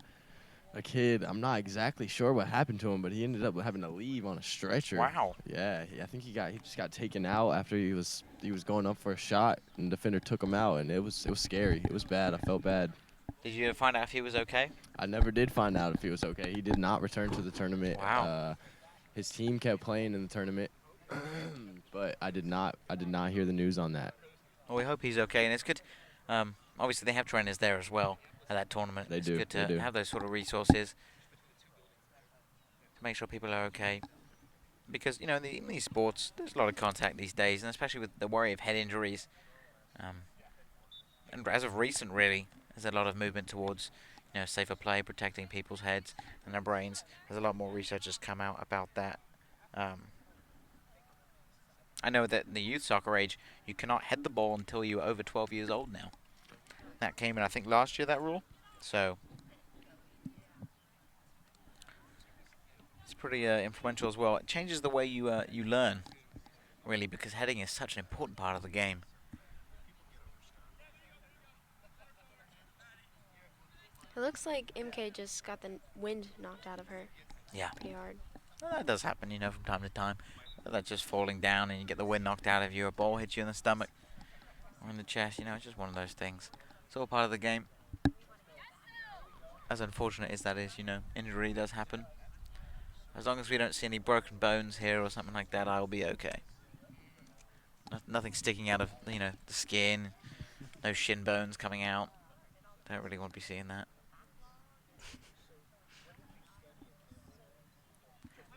a kid. I'm not exactly sure what happened to him, but he ended up having to leave on a stretcher. Wow. Yeah, I think he just got taken out after he was going up for a shot, and the defender took him out, and it was scary. It was bad. I felt bad. Did you find out if he was okay? I never did find out if he was okay. He did not return to the tournament. Wow. His team kept playing in the tournament, but I did not hear the news on that. Well, we hope he's okay, and it's good. Obviously, they have trainers there as well at that tournament. They It's do, good they to do. have those sort of resources to make sure people are okay. Because, in these sports, there's a lot of contact these days, and especially with the worry of head injuries. And as of recent, really, there's a lot of movement towards safer play, protecting people's heads and their brains. There's a lot more research that's come out about that. I know that in the youth soccer age, you cannot head the ball until you're over 12 years old now. That came in, I think, last year, that rule. So it's pretty influential as well. It changes the way you learn, really, because heading is such an important part of the game. It looks like MK just got the wind knocked out of her. Yeah. Pretty hard. Well, that does happen, from time to time. That's just falling down and you get the wind knocked out of you. A ball hits you in the stomach or in the chest. It's just one of those things. It's all part of the game. As unfortunate as that is, injury does happen. As long as we don't see any broken bones here or something like that, I'll be okay. Nothing sticking out of, the skin. No shin bones coming out. Don't really want to be seeing that.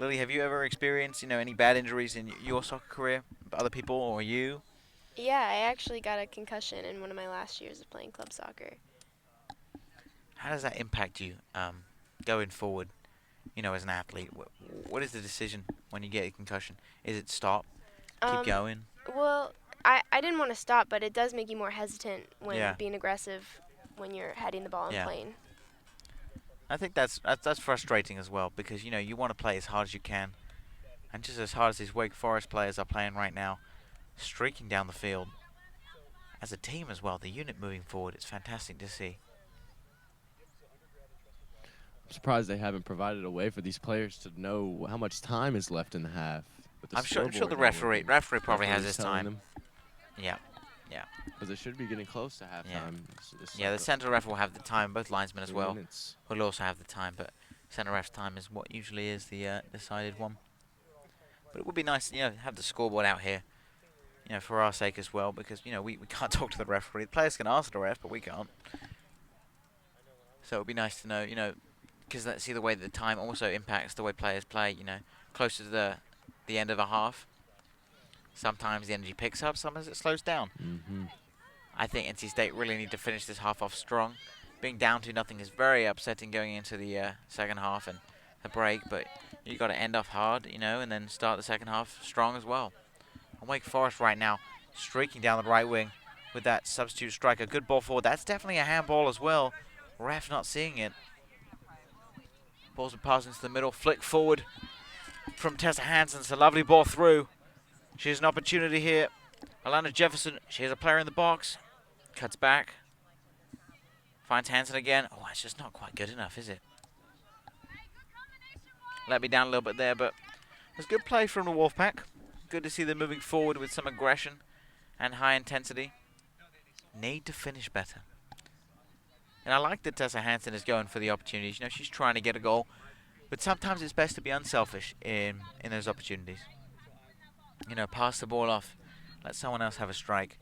Lily, have you ever experienced, any bad injuries in your soccer career? Other people or you? Yeah, I actually got a concussion in one of my last years of playing club soccer. How does that impact you going forward, as an athlete? What is the decision when you get a concussion? Is it stop, keep going? Well, I didn't want to stop, but it does make you more hesitant when being aggressive when you're heading the ball and playing. I think that's frustrating as well because you want to play as hard as you can, and just as hard as these Wake Forest players are playing right now, streaking down the field. As a team as well, the unit moving forward, it's fantastic to see. surprised they haven't provided a way for these players to know how much time is left in the half. With the I'm sure the scoreboard not referee working. probably has Referee's his telling time. them. Yeah, yeah. Because they should be getting close to halftime. Yeah, the center ref will have the time, both linesmen as 3 well minutes. will also have the time, but center ref's time is what usually is the decided one. But it would be nice, you know, have the scoreboard out here, you know, for our sake as well, because, you know, we can't talk to the referee. The players can ask the ref, but we can't. So it would be nice to know, you know, because let's see the way that the time also impacts the way players play, you know, closer to the end of a half. Sometimes the energy picks up, sometimes it slows down. I think NC State really need to finish this half off strong. Being down 2-0 is very upsetting going into the second half and a break, but you got to end off hard, you know, and then start the second half strong as well. And Wake Forest right now streaking down the right wing with that substitute striker. Good ball forward. That's definitely a handball as well. Ref not seeing it. Balls are passed into the middle. Flick forward from Tessa Hansen. It's a lovely ball through. She has an opportunity here. Alana Jefferson, she has a player in the box. Cuts back. Finds Hansen again. Oh, it's just not quite good enough, is it? Let me down a little bit there, but it's good play from the Wolfpack. Good to see them moving forward with some aggression and high intensity. Need to finish better. And I like that Tessa Hansen is going for the opportunities. You know, she's trying to get a goal. But sometimes it's best to be unselfish in those opportunities. You know, pass the ball off. Let someone else have a strike.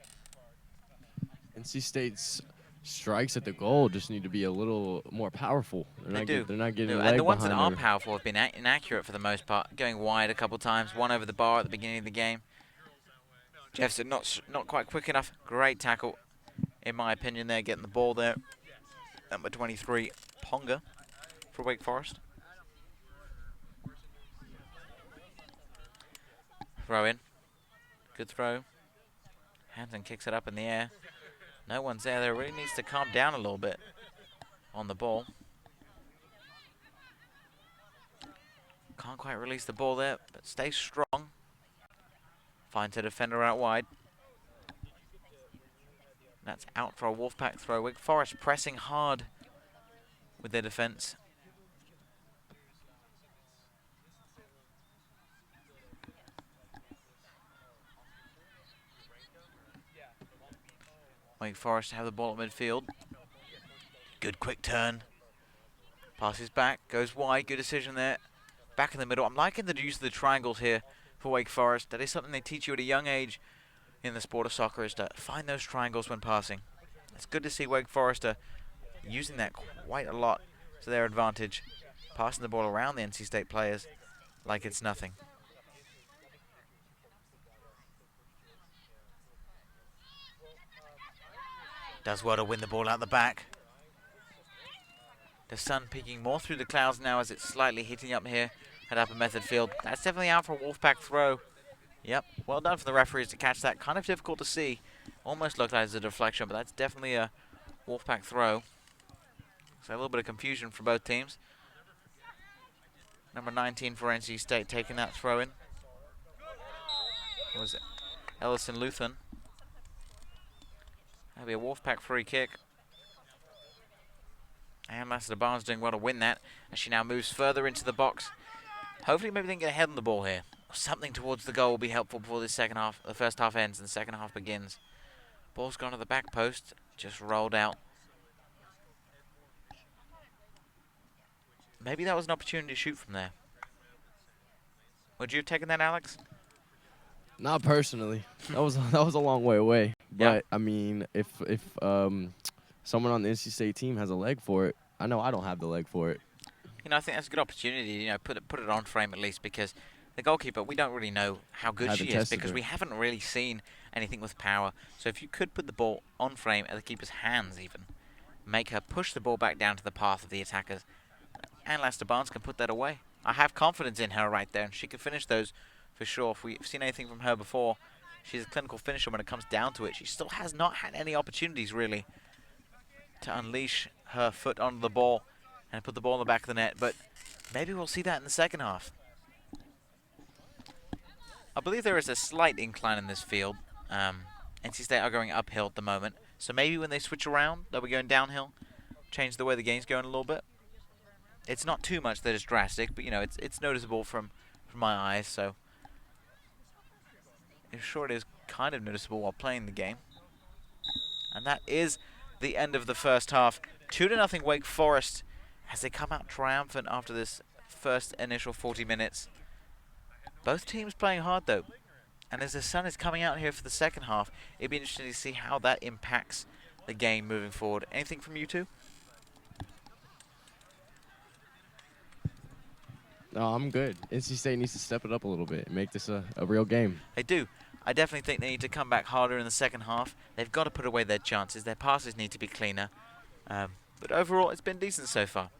NC State's strikes at the goal just need to be a little more powerful. They do. They're not getting And the ones that are her. powerful have been inaccurate for the most part. Going wide a couple times. One over the bar at the beginning of the game. Jefferson not quite quick enough. Great tackle, in my opinion, there. Getting the ball there. Number 23, Ponga for Wake Forest. Throw in. Good throw. Hansen kicks it up in the air. No one's there. There really needs to calm down a little bit on the ball. Can't quite release the ball there, but stay strong. Finds a defender out wide. That's out for a Wolfpack throw. Wake Forest pressing hard with their defense. Wake Forest have the ball at midfield. Good quick turn. Passes back, goes wide. Good decision there. Back in the middle. I'm liking the use of the triangles here for Wake Forest. That is something they teach you at a young age in the sport of soccer, is to find those triangles when passing. It's good to see Wake Forest using that quite a lot to their advantage. Passing the ball around the NC State players like it's nothing. Does well to win the ball out the back. The sun peeking more through the clouds now as it's slightly heating up here at Upper Method Field. That's definitely out for a Wolfpack throw. Yep, well done for the referees to catch that. Kind of difficult to see. Almost looked like it's a deflection, but that's definitely a Wolfpack throw. So a little bit of confusion for both teams. Number 19 for NC State taking that throw in. What was it? Ellison Luthen. That'll be a Wolfpack free kick. And Lassiter Barnes doing well to win that as she now moves further into the box. Hopefully maybe they can get ahead on the ball here. Something towards the goal will be helpful before this second half, the first half ends and the second half begins. Ball's gone to the back post, just rolled out. Maybe that was an opportunity to shoot from there. Would you have taken that, Alex? Not personally. That was a long way away. Yeah. But I mean, if someone on the NC State team has a leg for it, I know I don't have the leg for it. You know, I think that's a good opportunity. You know, put it on frame at least, because the goalkeeper, we don't really know how good she is because we haven't really seen anything with power. So if you could put the ball on frame at the keeper's hands, even make her push the ball back down to the path of the attackers, and Lassiter Barnes can put that away. I have confidence in her right there, and she can finish those for sure. If we've seen anything from her before, she's a clinical finisher when it comes down to it. She still has not had any opportunities, really, to unleash her foot onto the ball and put the ball in the back of the net. But maybe we'll see that in the second half. I believe there is a slight incline in this field. NC State are going uphill at the moment. So maybe when they switch around, they'll be going downhill. Change the way the game's going a little bit. It's not too much that is drastic, but, you know, it's noticeable from my eyes, so I'm sure it is kind of noticeable while playing the game. And that is the end of the first half. 2-0 Wake Forest as they come out triumphant after this first initial 40 minutes. Both teams playing hard, though. And as the sun is coming out here for the second half, it'd be interesting to see how that impacts the game moving forward. Anything from you two? No, I'm good. NC State needs to step it up a little bit and make this a real game. They do. I definitely think they need to come back harder in the second half. They've got to put away their chances. Their passes need to be cleaner. But overall, it's been decent so far.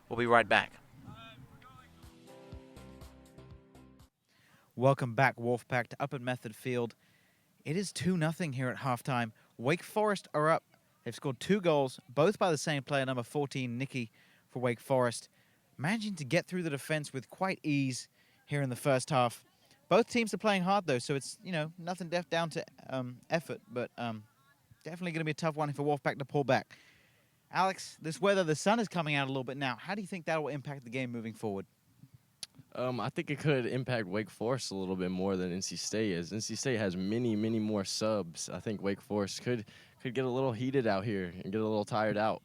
We'll be right back. Welcome back, Wolfpack, to Upper Method Field. It is 2-0 here at halftime. Wake Forest are up. They've scored 2 goals, both by the same player, number 14, Nikki, for Wake Forest. Managing to get through the defense with quite ease here in the first half. Both teams are playing hard, though, so it's, you know, nothing down to effort, but definitely going to be a tough one for Wolfpack to pull back. Alex, this weather, the sun is coming out a little bit now. How do you think that will impact the game moving forward? I think it could impact Wake Forest a little bit more than NC State is. NC State has many more subs. I think Wake Forest could get a little heated out here and get a little tired out.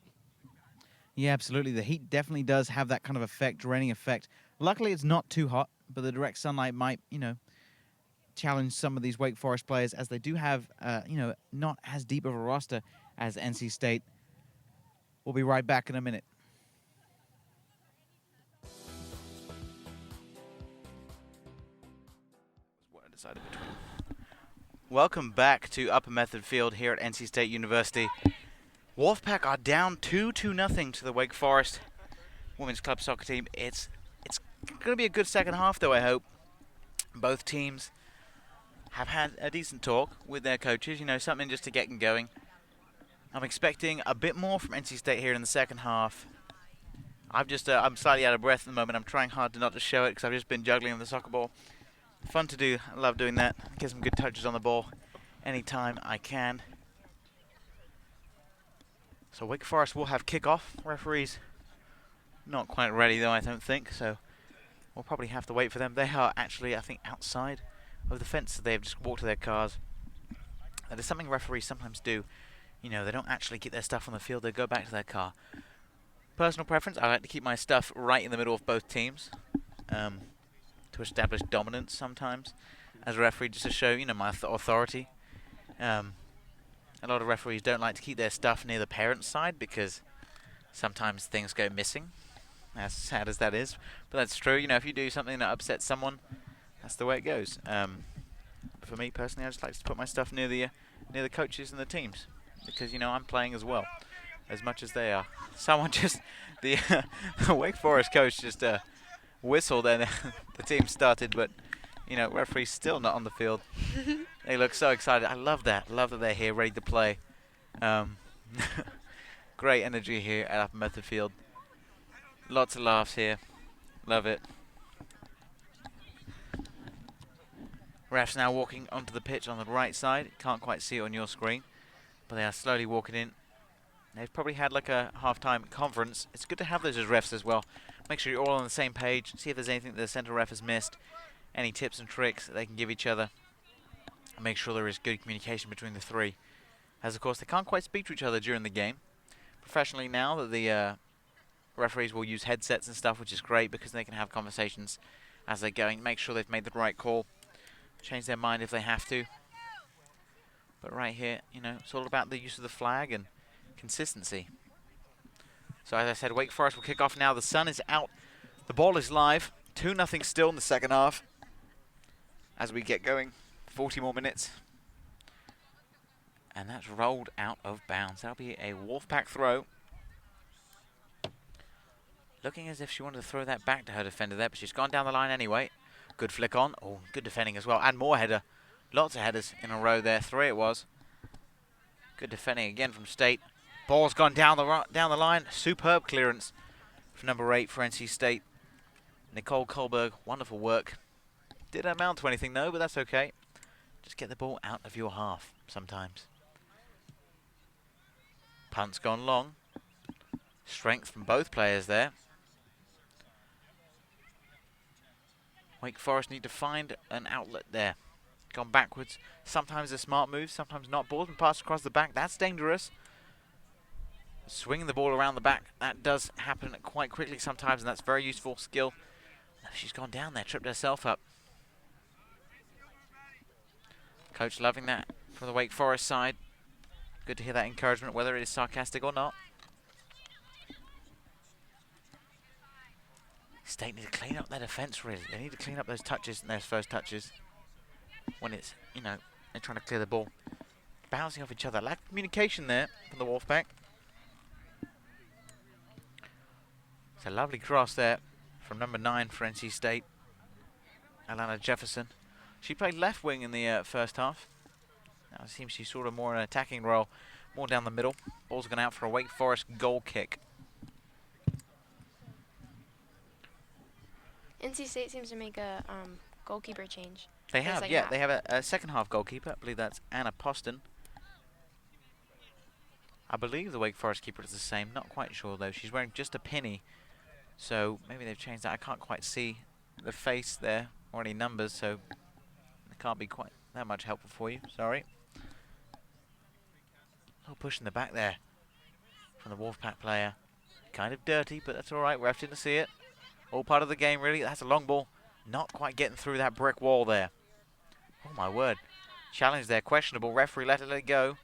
Yeah, absolutely. The heat definitely does have that kind of effect, draining effect. Luckily, it's not too hot, but the direct sunlight might, you know, challenge some of these Wake Forest players, as they do have, you know, not as deep of a roster as NC State. We'll be right back in a minute. Welcome back to Upper Method Field here at NC State University. Wolfpack are down 2-0 to the Wake Forest Women's Club Soccer team. It's going to be a good second half, though, I hope. Both teams have had a decent talk with their coaches, you know, something just to get them going. I'm expecting a bit more from NC State here in the second half. I'm slightly out of breath at the moment. I'm trying hard to not to show it because I've just been juggling with the soccer ball. Fun to do. I love doing that. Get some good touches on the ball anytime I can. So Wake Forest will have kickoff. Referees not quite ready though, I don't think. So we'll probably have to wait for them. They are actually, I think, outside of the fence. They have just walked to their cars. That is something referees sometimes do. You know, they don't actually keep their stuff on the field. They go back to their car. Personal preference, I like to keep my stuff right in the middle of both teams. To establish dominance sometimes as a referee, just to show, you know, my authority. A lot of referees don't like to keep their stuff near the parents' side because sometimes things go missing, as sad as that is. But that's true. You know, if you do something that upsets someone, that's the way it goes. For me personally, I just like to put my stuff near the coaches and the teams because, you know, I'm playing as well as much as they are. Someone just the Wake Forest coach just whistled and the team started, but you know, referee's still not on the field. They look so excited. I love that. Love that they're here, ready to play. Great energy here at Upper Method Field. Lots of laughs here. Love it. Refs now walking onto the pitch on the right side. Can't quite see it on your screen, but they are slowly walking in. They've probably had like a half-time conference. It's good to have those as refs as well. Make sure you're all on the same page. See if there's anything that the central ref has missed. Any tips and tricks that they can give each other. And make sure there is good communication between the three. As of course they can't quite speak to each other during the game. Professionally now that the referees will use headsets and stuff, which is great because they can have conversations as they're going. Make sure they've made the right call. Change their mind if they have to. But right here, you know, it's all about the use of the flag and consistency. So as I said, Wake Forest will kick off now. The sun is out. The ball is live. 2-0 still in the second half. As we get going, 40 more minutes. And that's rolled out of bounds. That'll be a Wolfpack throw. Looking as if she wanted to throw that back to her defender there, but she's gone down the line anyway. Good flick on. Oh, good defending as well. And more header. Lots of headers in a row there. 3 it was. Good defending again from State. Ball's gone down the line. Superb clearance from number 8 for NC State. Nicole Kohlberg, wonderful work. Didn't amount to anything though, but that's okay. Just get the ball out of your half sometimes. Punt's gone long. Strength from both players there. Wake Forest need to find an outlet there. Gone backwards. Sometimes a smart move, sometimes not. Ball's been passed across the back. That's dangerous. Swinging the ball around the back. That does happen quite quickly sometimes, and that's very useful skill. She's gone down there, tripped herself up. Coach loving that from the Wake Forest side. Good to hear that encouragement, whether it is sarcastic or not. State need to clean up their defense, really. They need to clean up those touches and those first touches. When it's, you know, they're trying to clear the ball. Bouncing off each other. Lack of communication there from the Wolfpack. It's a lovely cross there from number 9 for NC State, Alana Jefferson. She played left wing in the first half. Now it seems she's sort of more in an attacking role, more down the middle. Ball's gone out for a Wake Forest goal kick. NC State seems to make a goalkeeper change. They have, yeah. They have a second half goalkeeper. I believe that's Anna Poston. I believe the Wake Forest keeper is the same. Not quite sure, though. She's wearing just a pinny. So maybe they've changed that. I can't quite see the face there or any numbers, so it can't be quite that much helpful for you. Sorry. Oh, push in the back there from the Wolfpack player. Kind of dirty, but that's all right. Ref didn't see it. All part of the game, really. That's a long ball. Not quite getting through that brick wall there. Oh, my word. Challenge there. Questionable. Referee let it go.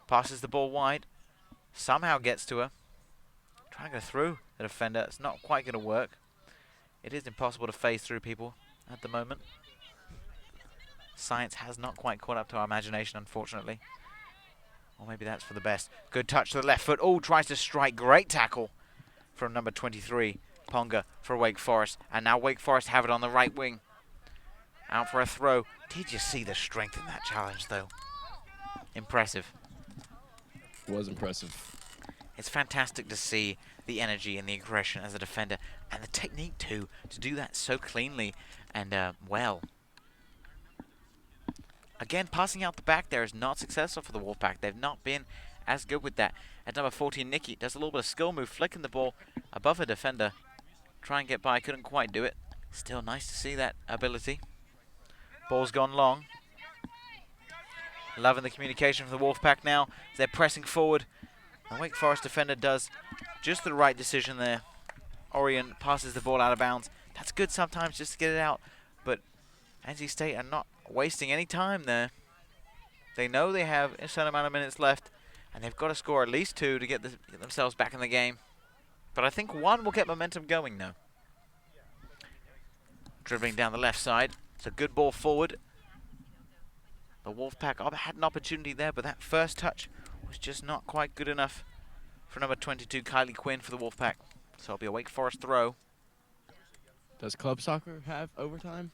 Passes the ball wide. Somehow gets to her. Trying to go through the defender. It's not quite going to work. It is impossible to phase through people at the moment. Science has not quite caught up to our imagination, unfortunately. Or maybe that's for the best. Good touch to the left foot. Oh, tries to strike. Great tackle from number 23. Ponga for Wake Forest. And now Wake Forest have it on the right wing. Out for a throw. Did you see the strength in that challenge, though? Impressive. Was impressive. It's fantastic to see the energy and the aggression as a defender. And the technique, too, to do that so cleanly and well. Again, passing out the back there is not successful for the Wolfpack. They've not been as good with that. At number 14, Nikki does a little bit of skill move, flicking the ball above her defender. Try and get by, couldn't quite do it. Still nice to see that ability. Ball's gone long. Loving the communication from the Wolfpack now. They're pressing forward. The Wake Forest defender does just the right decision there. Orion passes the ball out of bounds. That's good sometimes just to get it out. But NC State are not wasting any time there. They know they have a certain amount of minutes left. And they've got to score at least 2 to get themselves back in the game. But I think 1 will get momentum going now. Dribbling down the left side. It's a good ball forward. The Wolfpack had an opportunity there, but that first touch was just not quite good enough for number 22, Kylie Quinn, for the Wolfpack. So it'll be a Wake Forest throw. Does club soccer have overtime?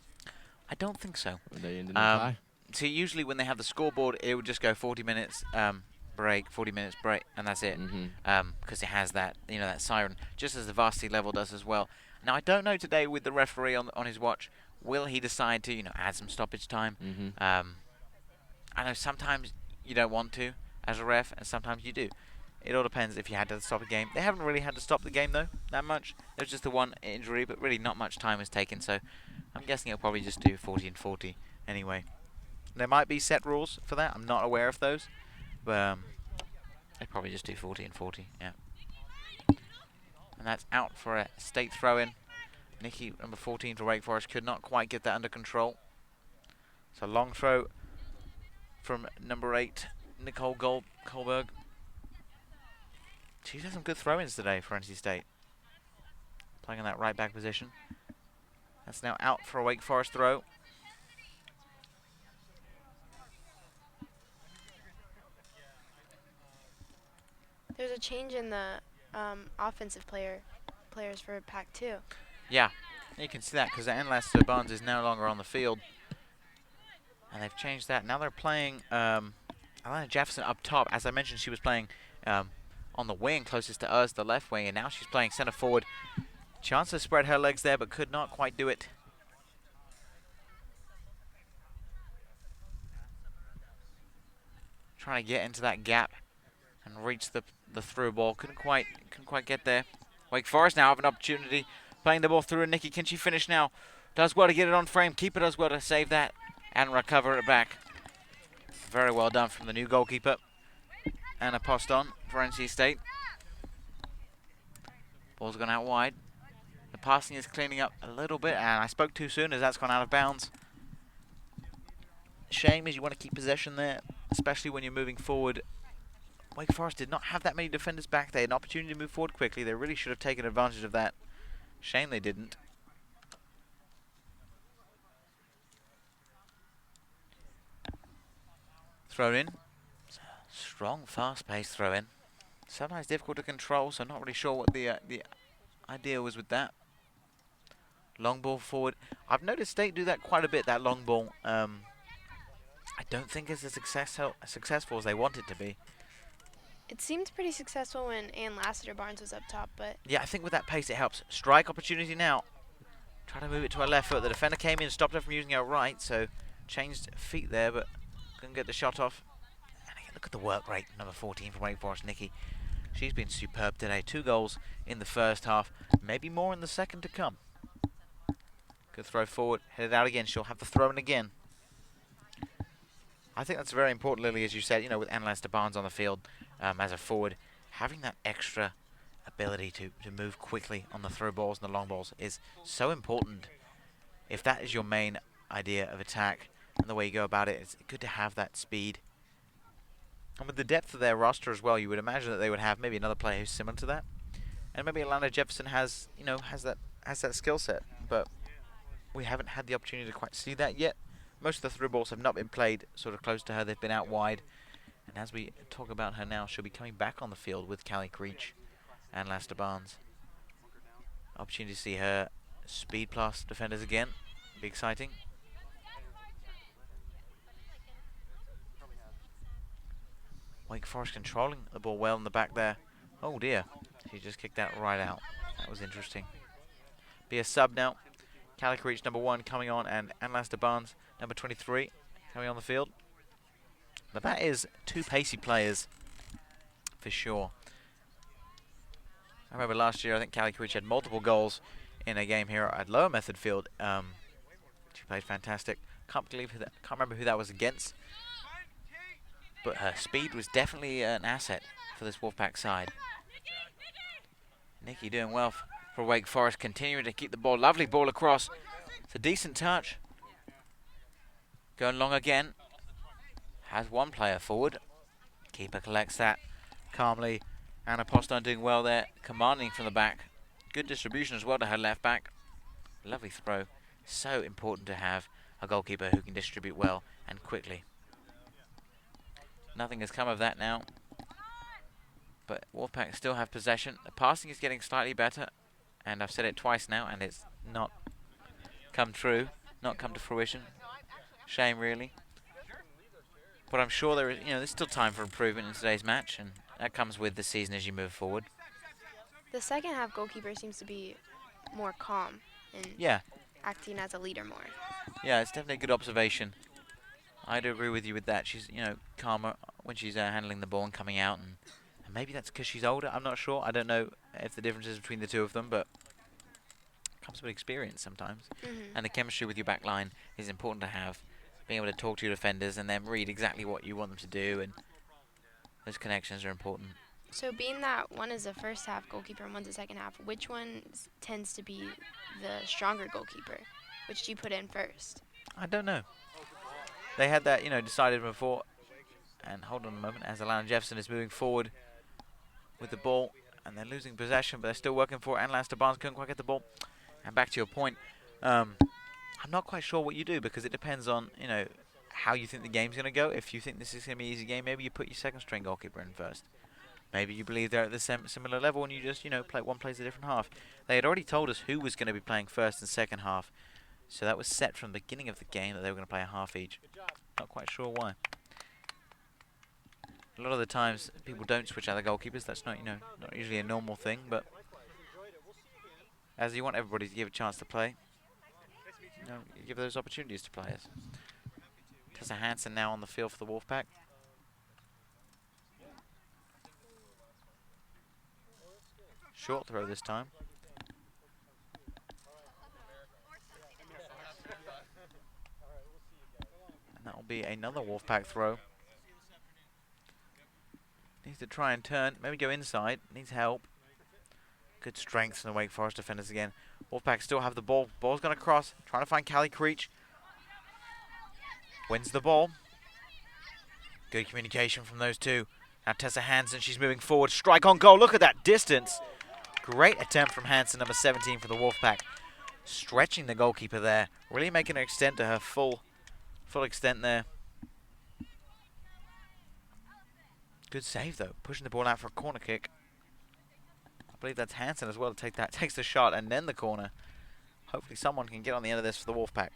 I don't think so. Or they end in a tie? So usually when they have the scoreboard, it would just go 40 minutes break, 40 minutes break, and that's it. Because it has that, you know, that siren, just as the varsity level does as well. Now I don't know today with the referee on his watch, will he decide to, you know, add some stoppage time? I know sometimes you don't want to as a ref, and sometimes you do. It all depends if you had to stop a game. They haven't really had to stop the game though, that much. There's just the one injury, but really not much time was taken, so I'm guessing it'll probably just do 40 and 40 anyway. There might be set rules for that. I'm not aware of those, but they probably just do 40 and 40. Yeah. And that's out for a state throw-in. Nikki, number 14 for Wake Forest, could not quite get that under control. So long throw from number 8, Nicole Kohlberg. She's had some good throw-ins today for NC State. Playing in that right back position. That's now out for a Wake Forest throw. There's a change in the offensive players for Pack 2. Yeah, you can see that because Anlaster Barnes is no longer on the field. And they've changed that. Now they're playing Alana Jefferson up top. As I mentioned, she was playing on the wing closest to us, the left wing, and now she's playing center forward. Chance to spread her legs there, but could not quite do it. Trying to get into that gap and reach the through ball. Couldn't quite get there. Wake Forest now have an opportunity. Playing the ball through, and Nikki, can she finish now? Does well to get it on frame. Keeper does well to save that and recover it back. Very well done from the new goalkeeper. Anna Poston for NC State. Ball's gone out wide. The passing is cleaning up a little bit, and I spoke too soon as that's gone out of bounds. Shame is you want to keep possession there, especially when you're moving forward. Wake Forest did not have that many defenders back. They had an opportunity to move forward quickly. They really should have taken advantage of that. Shame they didn't. Throw in. Strong, fast-paced throw in. Sometimes difficult to control, so I'm not really sure what the idea was with that. Long ball forward. I've noticed State do that quite a bit, that long ball. I don't think it's as successful as they want it to be. It seemed pretty successful when Ann Lassiter Barnes was up top, but Yeah, I think with that pace it helps. Strike opportunity now. Try to move it to her left foot. The defender came in, stopped her from using her right, so changed feet there, but couldn't get the shot off. And again, look at the work rate, number 14 from Wake Forest, Nikki. She's been superb today. 2 goals in the first half, maybe more in the second to come. Good throw forward, headed out again. She'll have the throw in again. I think that's very important, Lily, as you said, you know, with Ann Lassiter Barnes on the field as a forward. Having that extra ability to move quickly on the throw balls and the long balls is so important. If that is your main idea of attack and the way you go about it, it's good to have that speed. And with the depth of their roster as well, you would imagine that they would have maybe another player who's similar to that. And maybe Alana Jefferson has, you know, has that skill set, but we haven't had the opportunity to quite see that yet. Most of the through balls have not been played sort of close to her. They've been out wide. And as we talk about her now, she'll be coming back on the field with Kylie Creech and Lassiter Barnes. Opportunity to see her speed plus defenders again. Be exciting. Wake Forest controlling the ball well in the back there. Oh dear, she just kicked that right out. That was interesting. Be a sub now. Kylie Creech, number 1, coming on, and Lassiter Barnes, number 23, coming on the field. But that is 2 pacey players, for sure. I remember last year, I think Kylie Creech had multiple goals in a game here at Lower Method Field. She played fantastic. Can't remember who that was against. But her speed was definitely an asset for this Wolfpack side. Nikki doing well for Wake Forest, continuing to keep the ball. Lovely ball across. It's a decent touch. Going long again. Has one player forward. Keeper collects that calmly. Anna Poston doing well there, commanding from the back. Good distribution as well to her left back. Lovely throw. So important to have a goalkeeper who can distribute well and quickly. Nothing has come of that now. But Wolfpack still have possession. The passing is getting slightly better. And I've said it twice now, and it's not come true. Not come to fruition. Shame, really. But I'm sure there's still time for improvement in today's match, and that comes with the season as you move forward. the second half goalkeeper seems to be more calm and acting as a leader more. Yeah, it's definitely a good observation. I do agree with you with that. She's, calmer when she's handling the ball and coming out, and maybe that's because she's older. I'm not sure. I don't know if the difference is between the two of them, but it comes with experience sometimes. And the chemistry with your back line is important to have. Being able to talk to your defenders and then read exactly what you want them to do, and those connections are important. So being that one is a first half goalkeeper and one's a second half, which one tends to be the stronger goalkeeper? Which do you put in first? I don't know. They had that, decided before. And hold on a moment, as Alana Jefferson is moving forward with the ball, and they're losing possession, but they're still working for it. And Lassiter Barnes couldn't quite get the ball. And back to your point, I'm not quite sure what you do, because it depends on, how you think the game's going to go. If you think this is going to be an easy game, maybe you put your second string goalkeeper in first. Maybe you believe they're at the similar level and you just, plays a different half. They had already told us who was going to be playing first and second half. So that was set from the beginning of the game that they were going to play a half each. Not quite sure why. A lot of the times people don't switch out the goalkeepers. That's not, not usually a normal thing, but as you want everybody to give a chance to play, you give those opportunities to players. Tessa Hansen now on the field for the Wolfpack. Short throw this time. And that will be another Wolfpack throw. Needs to try and turn, maybe go inside, needs help. Good strength from the Wake Forest defenders again. Wolfpack still have the ball. Ball's going to cross, trying to find Kylie Creech. Wins the ball. Good communication from those two. Now Tessa Hansen, she's moving forward. Strike on goal, look at that distance. Great attempt from Hansen, number 17 for the Wolfpack. Stretching the goalkeeper there. Really making her extend to her full extent there. Good save though, pushing the ball out for a corner kick. I believe that's Hansen as well to take that. Takes the shot and then the corner. Hopefully someone can get on the end of this for the Wolfpack.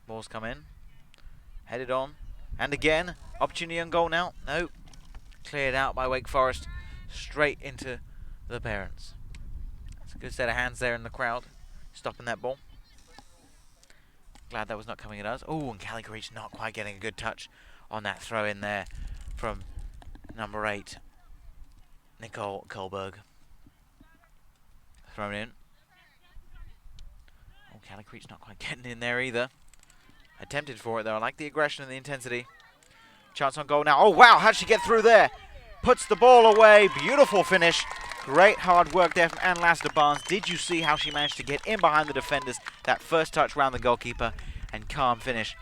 Ball's come in. Headed on. And again, opportunity on goal now. No. Cleared out by Wake Forest. Straight into the parents. That's a good set of hands there in the crowd. Stopping that ball. Glad that was not coming at us. Oh, and Kylie Creech not quite getting a good touch on that throw in there from number 8, Nicole Kohlberg. Thrown in. Oh, Kylie Creech not quite getting in there either. Attempted for it though. I like the aggression and the intensity. Chance on goal now. Oh wow, how'd she get through there? Puts the ball away. Beautiful finish. Great hard work there from Ann Laster-Barnes. Did you see how she managed to get in behind the defenders? That first touch round the goalkeeper and calm finish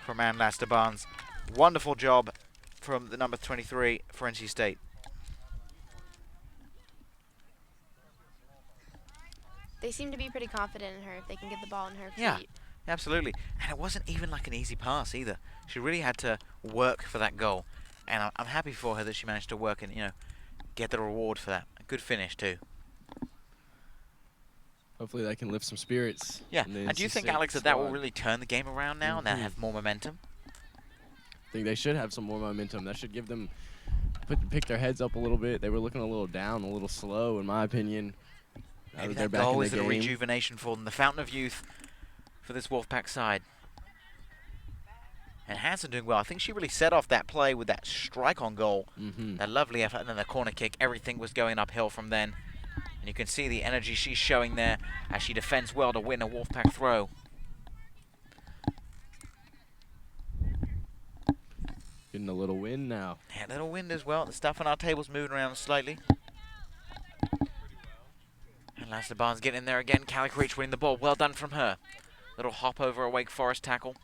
from Ann Laster-Barnes. Wonderful job from the number 23 for NC State. They seem to be pretty confident in her if they can get the ball in her feet. Yeah, absolutely. And it wasn't even like an easy pass either. She really had to work for that goal. And I'm happy for her that she managed to work and, you know, get the reward for that. A good finish too. Hopefully that can lift some spirits. Yeah, and do you think, Alex, that will really turn the game around now and they'll have more momentum? I think they should have some more momentum. That should give them, pick their heads up a little bit. They were looking a little down, a little slow, in my opinion. Maybe that goal is a rejuvenation for them, the fountain of youth for this Wolfpack side. And Hansen doing well. I think she really set off that play with that strike on goal. That lovely effort, and then the corner kick. Everything was going uphill from then. And you can see the energy she's showing there as she defends well to win a Wolfpack throw. Getting a little wind now. Yeah, a little wind as well. The stuff on our table's moving around slightly. And Laster-Barnes getting in there again. Kylie Creech winning the ball. Well done from her. Little hop over a Wake Forest tackle.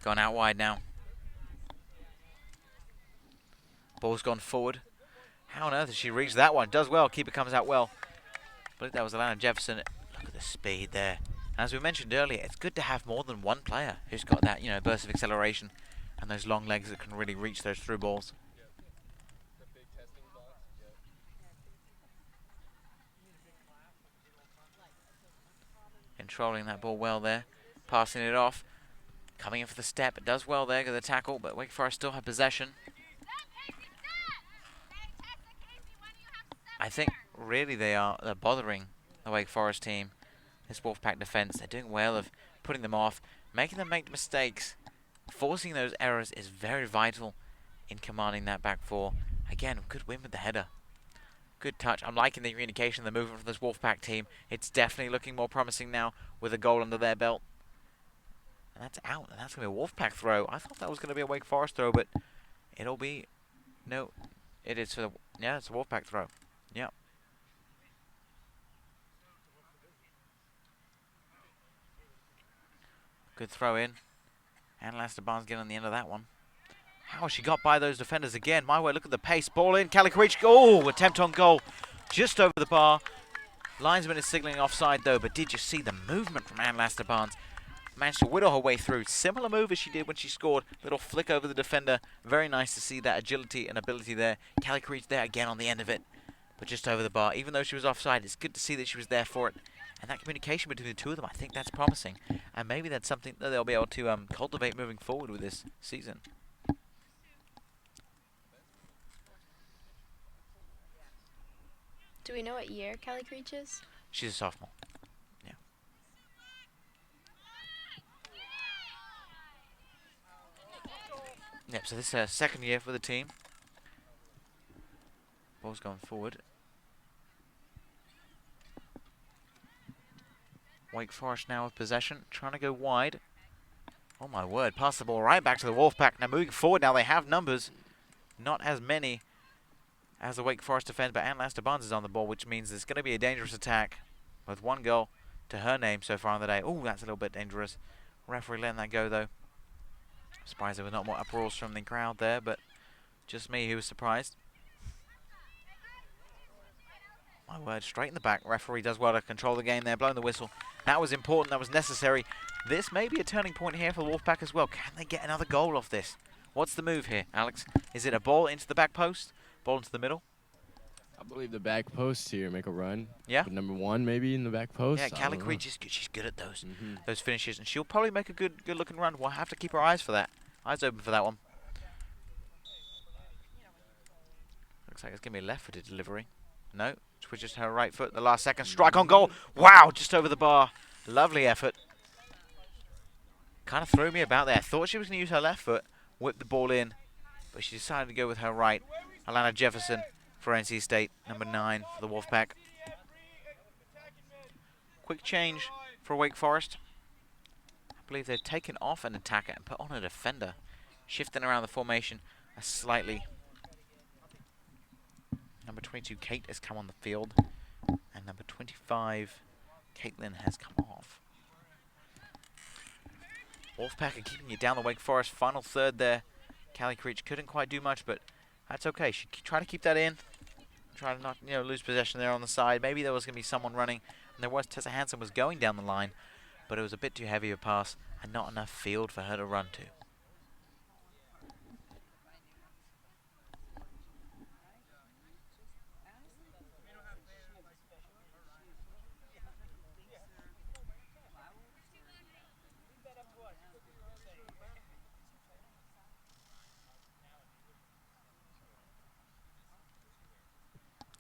Gone out wide now. Ball's gone forward. How on earth has she reached that one? Does well. Keeper comes out well. I believe that was Alana Jefferson. Look at the speed there. And as we mentioned earlier, it's good to have more than one player who's got that, you know, burst of acceleration and those long legs that can really reach those through balls. Controlling that ball well there. Passing it off. Coming in for the step. It does well there, get the tackle, but Wake Forest still have possession. I think really they're bothering the Wake Forest team. This Wolfpack defense, they're doing well of putting them off, making them make mistakes. Forcing those errors is very vital in commanding that back four. Again, good win with the header. Good touch. I'm liking the communication, the movement from this Wolfpack team. It's definitely looking more promising now with a goal under their belt. And that's out, and that's going to be a Wolfpack throw. I thought that was going to be a Wake Forest throw, but it'll be... No, it is for the... Yeah, it's a Wolfpack throw. Yep. Good throw in. And Laster-Barnes getting on the end of that one. How she got by those defenders again. My way, look at the pace. Ball in. Kylie Creech. Oh, attempt on goal. Just over the bar. Linesman is signaling offside though, but did you see the movement from Ann Laster-Barnes? Managed to whittle her way through. Similar move as she did when she scored. Little flick over the defender. Very nice to see that agility and ability there. Kylie Creech there again on the end of it. But just over the bar. Even though she was offside, it's good to see that she was there for it. And that communication between the two of them, I think that's promising. And maybe that's something that they'll be able to cultivate moving forward with this season. Do we know what year Kylie Creech is? She's a sophomore. Yeah. Yep, so this is her second year for the team. Ball's going forward. Wake Forest now with possession, trying to go wide. Oh my word, pass the ball right back to the Wolfpack. Now moving forward, now they have numbers. Not as many as the Wake Forest defense, but Ann Laster Barnes is on the ball, which means there's going to be a dangerous attack with 1 goal to her name so far on the day. Oh, that's a little bit dangerous. Referee letting that go, though. Surprised there was not more uproars from the crowd there, but just me who was surprised. My word, straight in the back. Referee does well to control the game there, blowing the whistle. That was important, that was necessary. This may be a turning point here for the Wolfpack as well. Can they get another goal off this? What's the move here, Alex? Is it a ball into the back post? Ball into the middle? I believe the back post here, make a run. Yeah. With number 1 maybe in the back post. Yeah, Kylie Creech is good. She's good at those finishes, and she'll probably make a good looking run. We'll have to keep our eyes for that. Eyes open for that one. Looks like it's going to be a left-footed delivery. No, switches to her right foot. The last second strike on goal. Wow, just over the bar. Lovely effort. Kind of threw me about there. Thought she was going to use her left foot, whip the ball in, but she decided to go with her right. Alana Jefferson for NC State, number 9 for the Wolfpack. Quick change for Wake Forest. I believe they've taken off an attacker and put on a defender, shifting around the formation slightly. Number 22, Kate, has come on the field, and number 25, Caitlin, has come off. Wolfpack are keeping it down the Wake Forest final third there. Kylie Creech couldn't quite do much, but that's okay. She try to keep that in. Try to not lose possession there on the side. Maybe there was going to be someone running, and there was. Tessa Hansen was going down the line, but it was a bit too heavy a pass and not enough field for her to run to.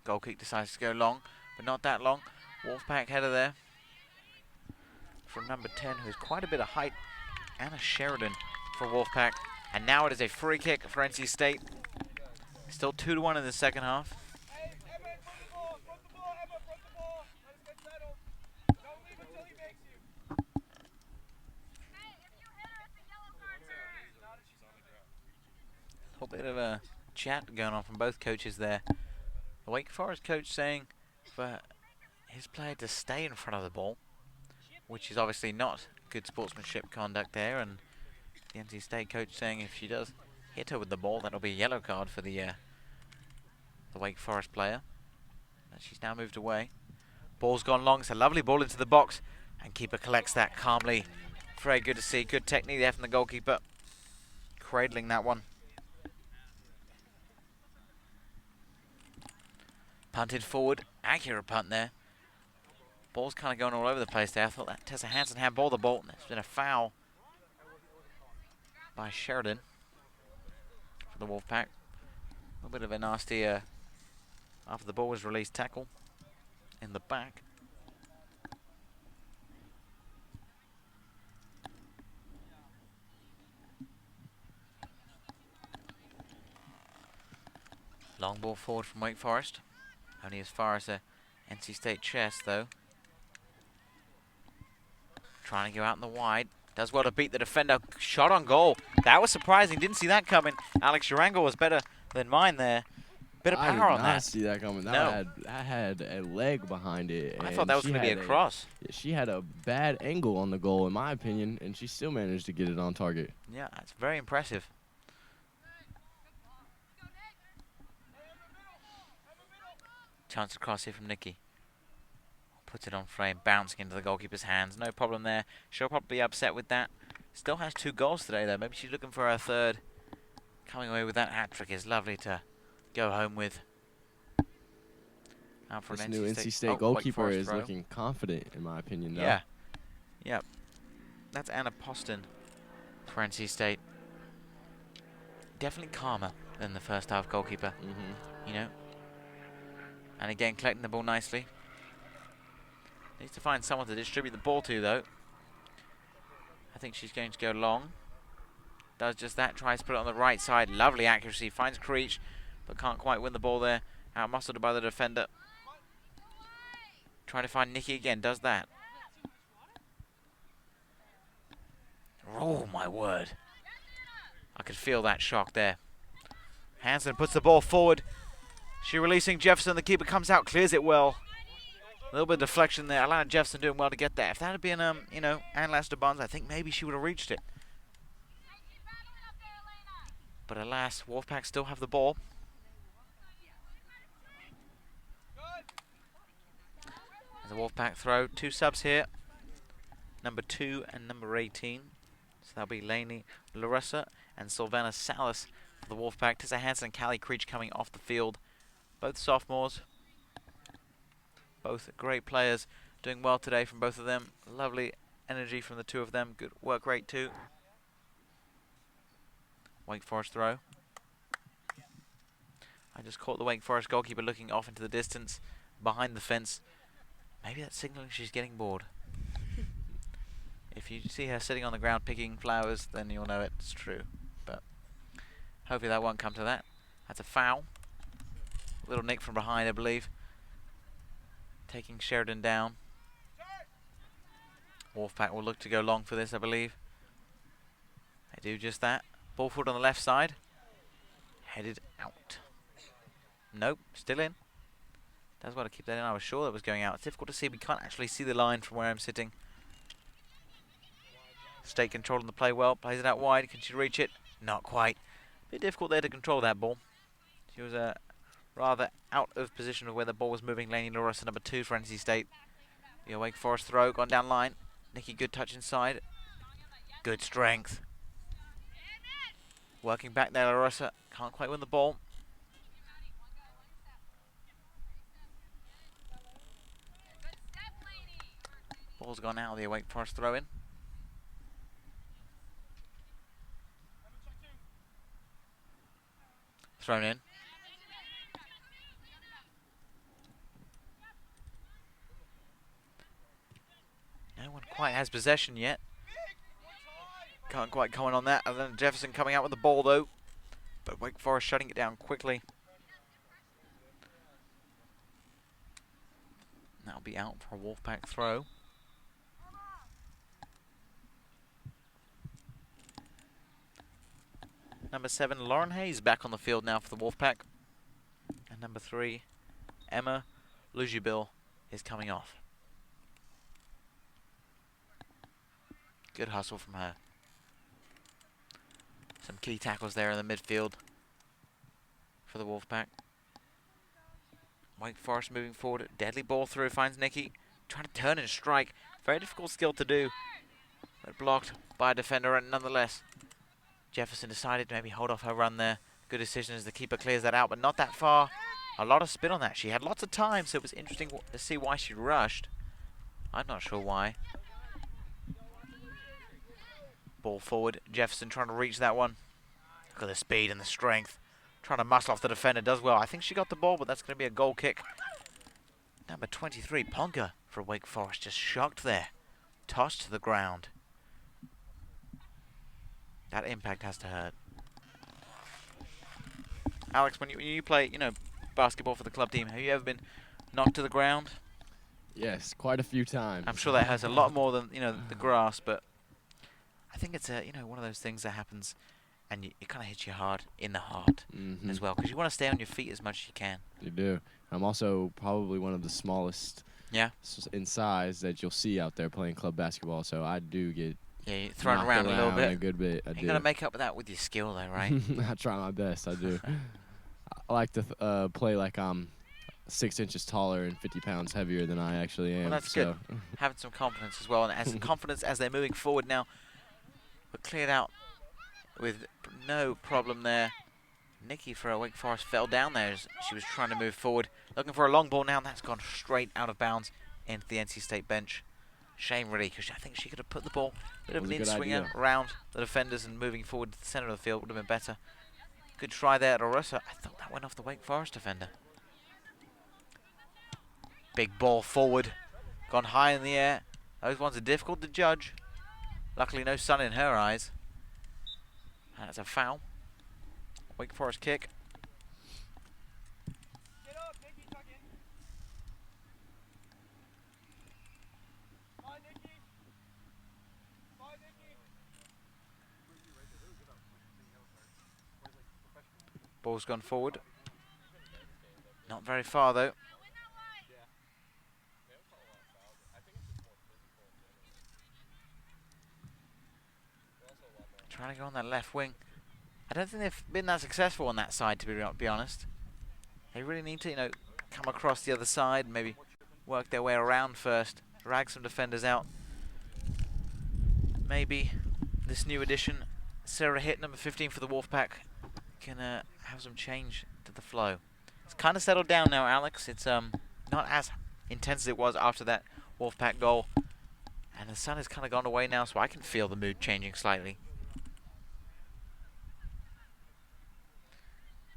Goal kick decides to go long, but not that long. Wolfpack header there from number 10, who has quite a bit of height. Anna Sheridan for Wolfpack. And now it is a free kick for NC State. Still 2-1 in the second half. A little bit of a chat going on from both coaches there. The Wake Forest coach saying for his player to stay in front of the ball, which is obviously not good sportsmanship conduct there, and the NC State coach saying if she does hit her with the ball, that'll be a yellow card for the Wake Forest player. And she's now moved away. Ball's gone long. It's a lovely ball into the box, and keeper collects that calmly. Very good to see. Good technique there from the goalkeeper, cradling that one. Punted forward, accurate punt there. Ball's kind of going all over the place there. I thought that Tessa Hansen handballed the ball. There's been a foul by Sheridan for the Wolfpack. A little bit of a nasty, after the ball was released, tackle in the back. Long ball forward from Wake Forest. Only as far as the NC State chest, though. Trying to go out in the wide. Does well to beat the defender. Shot on goal. That was surprising. Didn't see that coming. Alex Urango was better than mine there. Bit of power on that. I did not see that coming. That had a leg behind it. I thought that was going to be a cross. She had a bad angle on the goal, in my opinion, and she still managed to get it on target. Yeah, that's very impressive. Chance to cross here from Nikki. Puts it on frame, bouncing into the goalkeeper's hands. No problem there. She'll probably be upset with that. Still has 2 goals today, though. Maybe she's looking for her third. Coming away with that hat-trick is lovely to go home with. Out for this an new NC State goalkeeper is looking confident, in my opinion, though. Yeah. Yep. That's Anna Poston for NC State. Definitely calmer than the first half goalkeeper. You know. And again, collecting the ball nicely. Needs to find someone to distribute the ball to, though. I think she's going to go long. Does just that. Tries to put it on the right side. Lovely accuracy. Finds Creech, but can't quite win the ball there. Out-muscled by the defender. Trying to find Nikki again. Does that. Oh, my word. I could feel that shock there. Hansen puts the ball forward. She releasing Jefferson. The keeper comes out, clears it well. A little bit of deflection there. Alana Jefferson doing well to get there. If that had been, you know, Ann Lassiter Barnes, I think maybe she would have reached it. But alas, Wolfpack still have the ball. There's a Wolfpack throw. 2 subs here. Number 2 and number 18. So that'll be Lainey Larissa and Sylvana Salas for the Wolfpack. Tessa Hansen and Kylie Creech coming off the field. Both sophomores. Both great players. Doing well today from both of them. Lovely energy from the 2 of them. Good work rate too. Wake Forest throw. I just caught the Wake Forest goalkeeper looking off into the distance behind the fence. Maybe that's signaling she's getting bored. If you see her sitting on the ground picking flowers, then you'll know it's true. But hopefully that won't come to that. That's a foul. Little nick from behind, I believe. Taking Sheridan down. Wolfpack will look to go long for this, I believe. They do just that. Ball forward on the left side. Headed out. Nope, still in. Does want to keep that in. I was sure that was going out. It's difficult to see. We can't actually see the line from where I'm sitting. State controlling the play well. Plays it out wide. Can she reach it? Not quite. Bit difficult there to control that ball. She was rather out of position of where the ball was moving. Lainey Larissa, number 2 for NC State. The Wake Forest throw. Gone down line. Nikki, good touch inside. Good strength. Working back there, Larissa. Can't quite win the ball. Ball's gone out of the Wake Forest throw in. Thrown in. No one quite has possession yet. Can't quite comment on that. And then Jefferson coming out with the ball though. But Wake Forest shutting it down quickly. That'll be out for a Wolfpack throw. Number 7, Lauren Hayes back on the field now for the Wolfpack. And number 3, Emma Lujibil is coming off. Good hustle from her. Some key tackles there in the midfield for the Wolfpack. Wake Forest moving forward. Deadly ball through. Finds Nikki. Trying to turn and strike. Very difficult skill to do. But blocked by a defender and nonetheless. Jefferson decided to maybe hold off her run there. Good decision as the keeper clears that out, but not that far. A lot of spin on that. She had lots of time, so it was interesting to see why she rushed. I'm not sure why. Ball forward. Jefferson trying to reach that one. Look at the speed and the strength. Trying to muscle off the defender. Does well. I think she got the ball, but that's going to be a goal kick. Number 23, Ponga for Wake Forest. Just shocked there. Tossed to the ground. That impact has to hurt. Alex, when you play, you know, basketball for the club team, have you ever been knocked to the ground? Yes, quite a few times. I'm sure that hurts a lot more than, you know, the grass, but I think it's a, you know, one of those things that happens and it kind of hits you hard in the heart as well, because you want to stay on your feet as much as you can. You do. I'm also probably one of the smallest in size that you'll see out there playing club basketball, so I do get you're thrown around a little bit. A good bit. You're going to make up for that with your skill, though, right? I try my best. I do. I like to play like I'm 6 inches taller and 50 pounds heavier than I actually am. Well, that's good. Having some confidence as well, and as confidence as they're moving forward now. But cleared out with no problem there. Nikki for Wake Forest fell down there as she was trying to move forward. Looking for a long ball now, and that's gone straight out of bounds into the NC State bench. Shame, really, because I think she could have put the ball a bit of an in-swinger around the defenders and moving forward to the centre of the field would have been better. Good try there at Larissa. I thought that went off the Wake Forest defender. Big ball forward. Gone high in the air. Those ones are difficult to judge. Luckily, no sun in her eyes. And that's a foul. Wake Forest kick. Ball's gone forward. Not very far, though. Trying to go on that left wing. I don't think they've been that successful on that side, to be honest. They really need to, you know, come across the other side, maybe work their way around first, drag some defenders out. Maybe this new addition, Sarah Hitt, number 15 for the Wolfpack, can have some change to the flow. It's kind of settled down now, Alex. It's not as intense as it was after that Wolfpack goal. And the sun has kind of gone away now, so I can feel the mood changing slightly.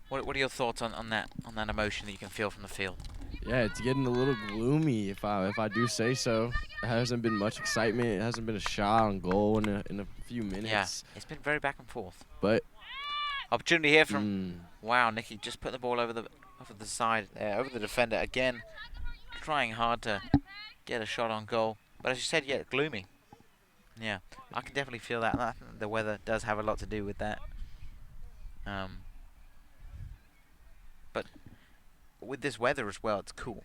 What are your thoughts on that emotion that you can feel from the field? Yeah, it's getting a little gloomy, if I do say so. There hasn't been much excitement. It hasn't been a shot on goal in a few minutes. Yeah, it's been very back and forth. But opportunity here from wow, Nikki just put the ball over the side there, over the defender again, trying hard to get a shot on goal. But as you said, yeah, gloomy. Yeah, I can definitely feel that. I think the weather does have a lot to do with that. But with this weather as well, it's cool.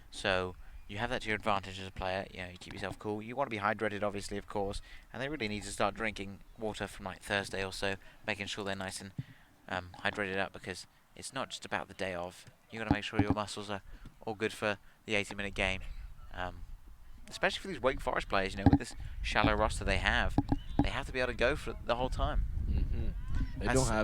So you have that to your advantage as a player. You know, you keep yourself cool. You want to be hydrated, obviously, of course. And they really need to start drinking water from like Thursday or so, making sure they're nice and hydrated up, because it's not just about the day of. You got to make sure your muscles are all good for the 80-minute game. Especially for these Wake Forest players, you know, with this shallow roster they have to be able to go for the whole time.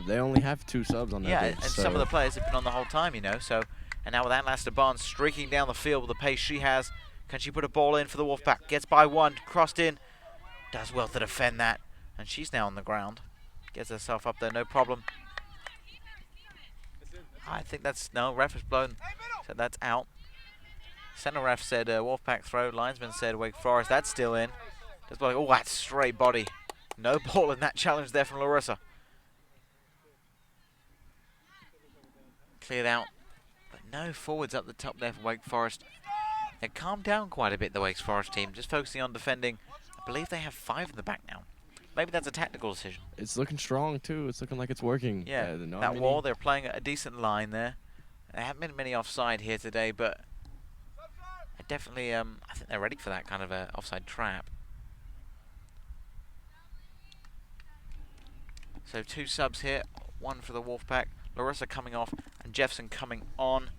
They only have 2 subs on that bench. And some of the players have been on the whole time, you know. So, and now with Anlaster Barnes streaking down the field with the pace she has, can she put a ball in for the Wolfpack? Gets by one, crossed in, does well to defend that, and she's now on the ground. Gets herself up there, no problem. I think that's ref has blown, so that's out. Center ref said Wolfpack throw. Linesman said Wake Forest. That's still in. Oh, that's straight body. No ball in that challenge there from Larissa. Cleared out, but no forwards up the top there for Wake Forest. They calmed down quite a bit, the Wake Forest team, just focusing on defending. I believe they have 5 in the back now. Maybe that's a tactical decision. It's looking strong too. It's looking like it's working. Yeah, that wall, they're playing a decent line there. There haven't been many offside here today, but I definitely, I think they're ready for that kind of a offside trap. So 2 subs here, 1 for the Wolfpack. Larissa coming off and Jefferson coming on.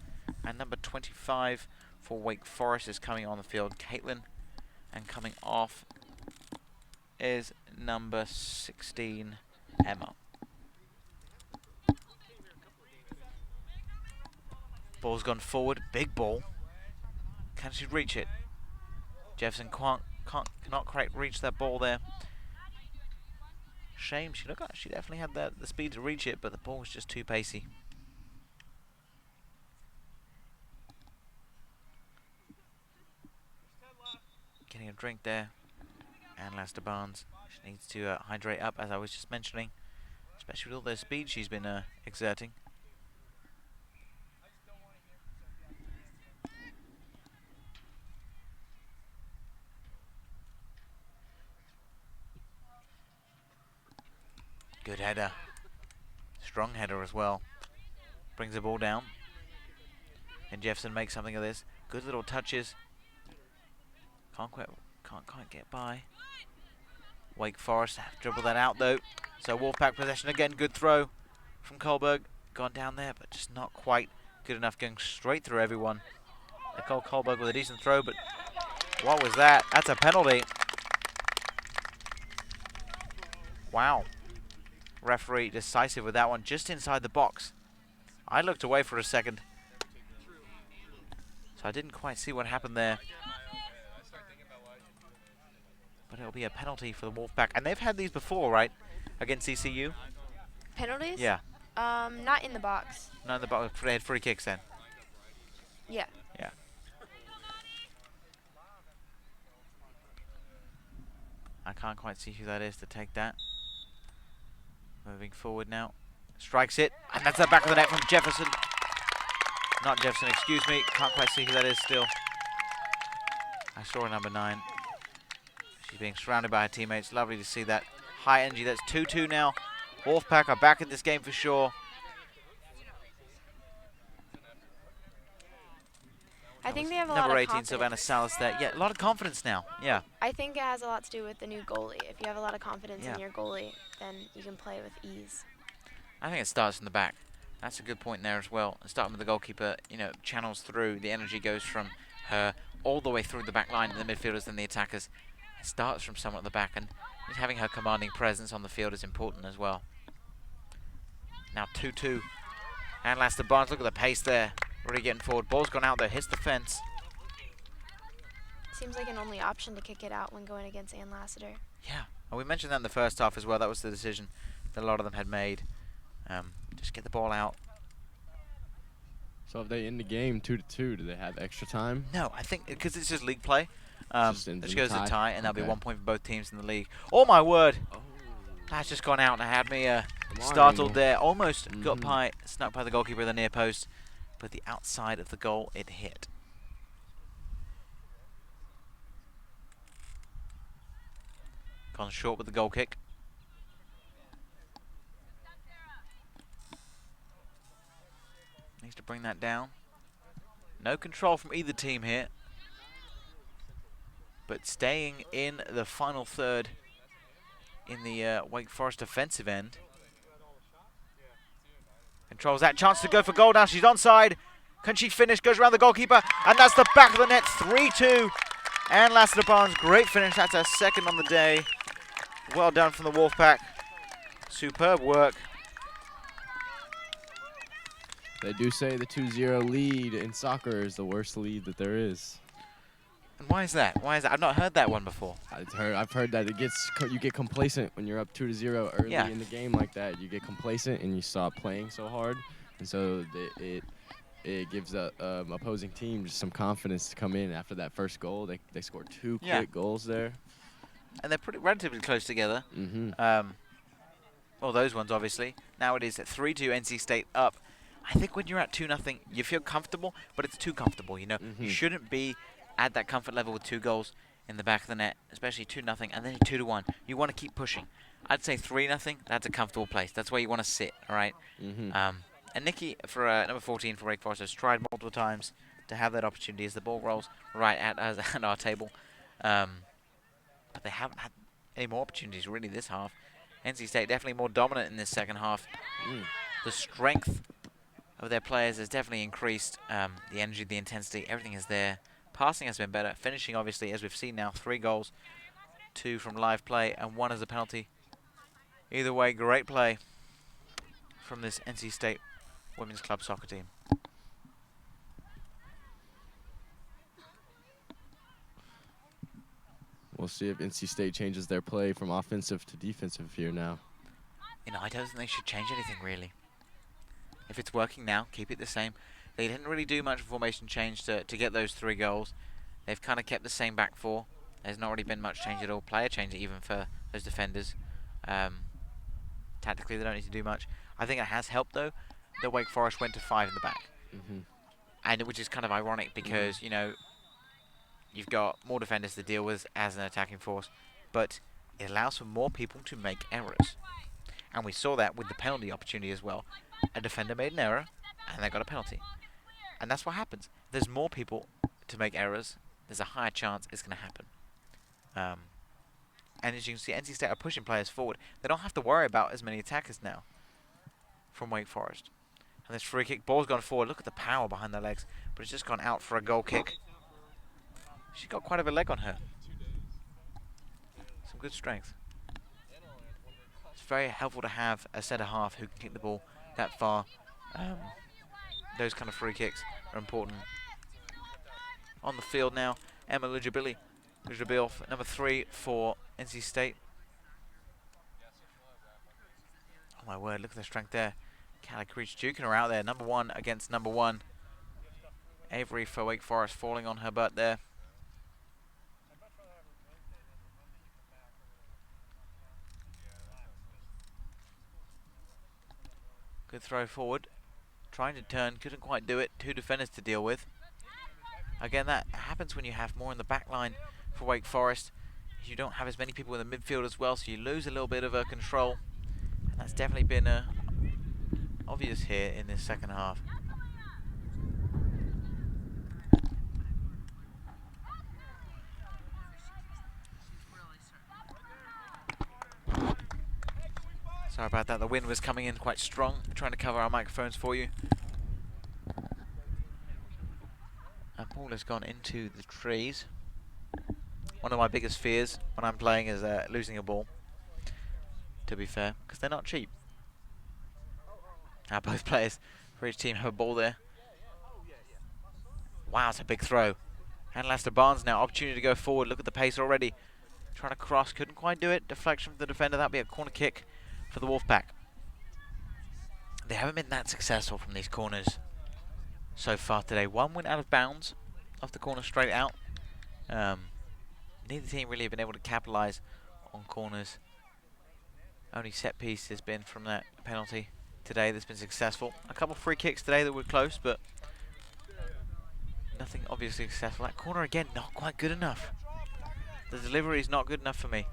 And number 25 for Wake Forest is coming on the field, Caitlin. And coming off is number 16, Emma. Ball's gone forward, big ball. Can she reach it? Jefferson cannot quite reach that ball there. Shame, she looked like she definitely had the speed to reach it, but the ball was just too pacey. Getting a drink there. And Lester Barnes, she needs to hydrate up, as I was just mentioning, especially with all the speed she's been exerting. Good header. Strong header as well. Brings the ball down. And Jefferson makes something of this. Good little touches. Can't quite get by. Wake Forest have to dribble that out though. So Wolfpack possession again. Good throw from Kohlberg. Gone down there, but just not quite good enough. Going straight through everyone. Nicole Kohlberg with a decent throw, but what was that? That's a penalty. Wow. Referee decisive with that one, just inside the box. I looked away for a second, so I didn't quite see what happened there. But it'll be a penalty for the Wolfpack. And they've had these before, right? Against CCU? Penalties? Yeah. Not in the box. Not in the box. They had free kicks then. Yeah. Yeah. I can't quite see who that is to take that. Moving forward now. Strikes it. And that's the back of the net from Jefferson. Not Jefferson, excuse me. Can't quite see who that is still. I saw a number 9. She's being surrounded by her teammates. Lovely to see that. High energy. That's 2-2 now. Wolfpack are back in this game for sure. I think they have a lot Number of 18, Savannah confidence. Salas there. Yeah, a lot of confidence now. Yeah. I think it has a lot to do with the new goalie. If you have a lot of confidence Yeah. in your goalie, then you can play with ease. I think it starts from the back. That's a good point there as well. Starting with the goalkeeper, you know, channels through. The energy goes from her all the way through the back line, the midfielders and the attackers. It starts from someone at the back, and just having her commanding presence on the field is important as well. Now 2-2. And Lester Barnes, look at the pace there. Really getting forward. Ball's gone out there, hits the fence. Seems like an only option to kick it out when going against Ann Lassiter. Yeah, and we mentioned that in the first half as well. That was the decision that a lot of them had made. Just get the ball out. So if they end the game 2-2, do they have extra time? No, I think because it's just league play. Just ends It in goes to tie? tie, and there'll be Okay. 1 point for both teams in the league. Oh my word! Oh. That's just gone out and had me Come on, startled Engel. there. Almost got Mhm. snuck by the goalkeeper at the near post, but the outside of the goal it hit. Gone short with the goal kick. Needs to bring that down. No control from either team here. But staying in the final third in the Wake Forest defensive end. Controls that chance to go for goal now. She's onside. Can she finish? Goes around the goalkeeper. And that's the back of the net. 3-2. And Lassiter Barnes, great finish. That's her second on the day. Well done from the Wolfpack. Superb work. They do say the 2-0 lead in soccer is the worst lead that there is. And why is that? Why is that? I've not heard that one before. I've heard that you get complacent when you're up 2-0 early Yeah. in the game like that. You get complacent and you stop playing so hard, and so it gives the opposing team just some confidence to come in after that first goal. They scored two Yeah. quick goals there. And they're pretty relatively close together. Mm-hmm. Well, those ones obviously. Now it is at 3-2, NC State up. I think when you're at 2-0, you feel comfortable, but it's too comfortable. You know, you shouldn't be at that comfort level with 2 goals in the back of the net, especially 2-0, and then 2-1. You want to keep pushing. I'd say 3-0. That's a comfortable place. That's where you want to sit. All right. Mm-hmm. And Nikki, for number 14 for Wake Forest, has tried multiple times to have that opportunity as the ball rolls right at us at our table. But they haven't had any more opportunities really this half. NC State definitely more dominant in this second half. The strength of their players has definitely increased. The energy, the intensity, everything is there. Passing has been better. Finishing, obviously, as we've seen now, 3 goals, 2 from live play, and 1 as a penalty. Either way, great play from this NC State Women's Club soccer team. We'll see if NC State changes their play from offensive to defensive here now. You know, I don't think they should change anything, really. If it's working now, keep it the same. They didn't really do much formation change to get those 3 goals. They've kind of kept the same back 4. There's not really been much change at all. Player change even for those defenders. Tactically, they don't need to do much. I think it has helped, though, that Wake Forest went to 5 in the back. And which is kind of ironic because, you know, you've got more defenders to deal with as an attacking force, but it allows for more people to make errors. And we saw that with the penalty opportunity as well. A defender made an error, and they got a penalty. And that's what happens. There's more people to make errors. There's a higher chance it's going to happen. And as you can see, NC State are pushing players forward. They don't have to worry about as many attackers now from Wake Forest. And this free kick, ball's gone forward. Look at the power behind their legs. But it's just gone out for a goal kick. She's got quite a bit of leg on her. Some good strength. It's very helpful to have a centre half who can kick the ball that far. Those kind of free kicks are important. On the field now, Emma Lujabil, number 3 for NC State. Oh my word, look at the strength there. Kylie Creech duking her out there. Number 1 against number 1. Avery for Wake Forest falling on her butt there. Good throw forward. Trying to turn, couldn't quite do it. 2 defenders to deal with. Again, that happens when you have more in the back line for Wake Forest. You don't have as many people in the midfield as well, so you lose a little bit of control. And that's definitely been obvious here in this second half. Sorry about that, the wind was coming in quite strong. We're trying to cover our microphones for you. And ball has gone into the trees. One of my biggest fears when I'm playing is losing a ball, to be fair, because they're not cheap. Now both players for each team have a ball there. Wow, it's a big throw. And Lester Barnes now, opportunity to go forward. Look at the pace already. Trying to cross, couldn't quite do it. Deflection from the defender, that'll be a corner kick for the Wolfpack. They haven't been that successful from these corners so far today. One went out of bounds off the corner straight out. Neither team really have been able to capitalise on corners. Only set piece has been from that penalty today that's been successful. A couple free kicks today that were close, but nothing obviously successful. That corner again, not quite good enough. The delivery is not good enough for me.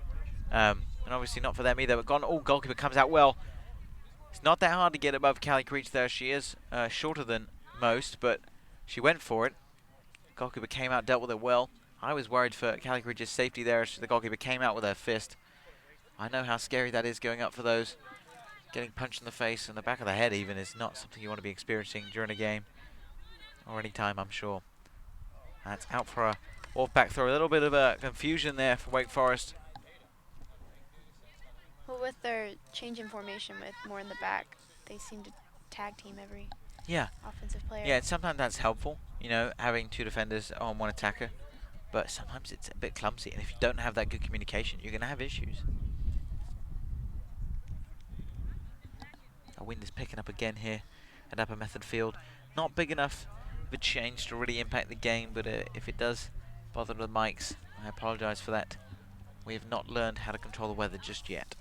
And obviously not for them either. But goalkeeper comes out well. It's not that hard to get above Kylie Creech there. She is shorter than most, but she went for it. Goalkeeper came out, dealt with it well. I was worried for Kylie Creech's safety there as the goalkeeper came out with her fist. I know how scary that is going up for those. Getting punched in the face and the back of the head even is not something you want to be experiencing during a game. Or any time, I'm sure. That's out for a Wolfpack throw. A little bit of a confusion there for Wake Forest. Well, with their change in formation with more in the back, they seem to tag team every offensive player. Yeah, sometimes that's helpful, you know, having two defenders on one attacker. But sometimes it's a bit clumsy, and if you don't have that good communication, you're going to have issues. The wind is picking up again here at Upper Method Field. Not big enough of a change to really impact the game, but if it does bother the mics, I apologise for that. We have not learned how to control the weather just yet.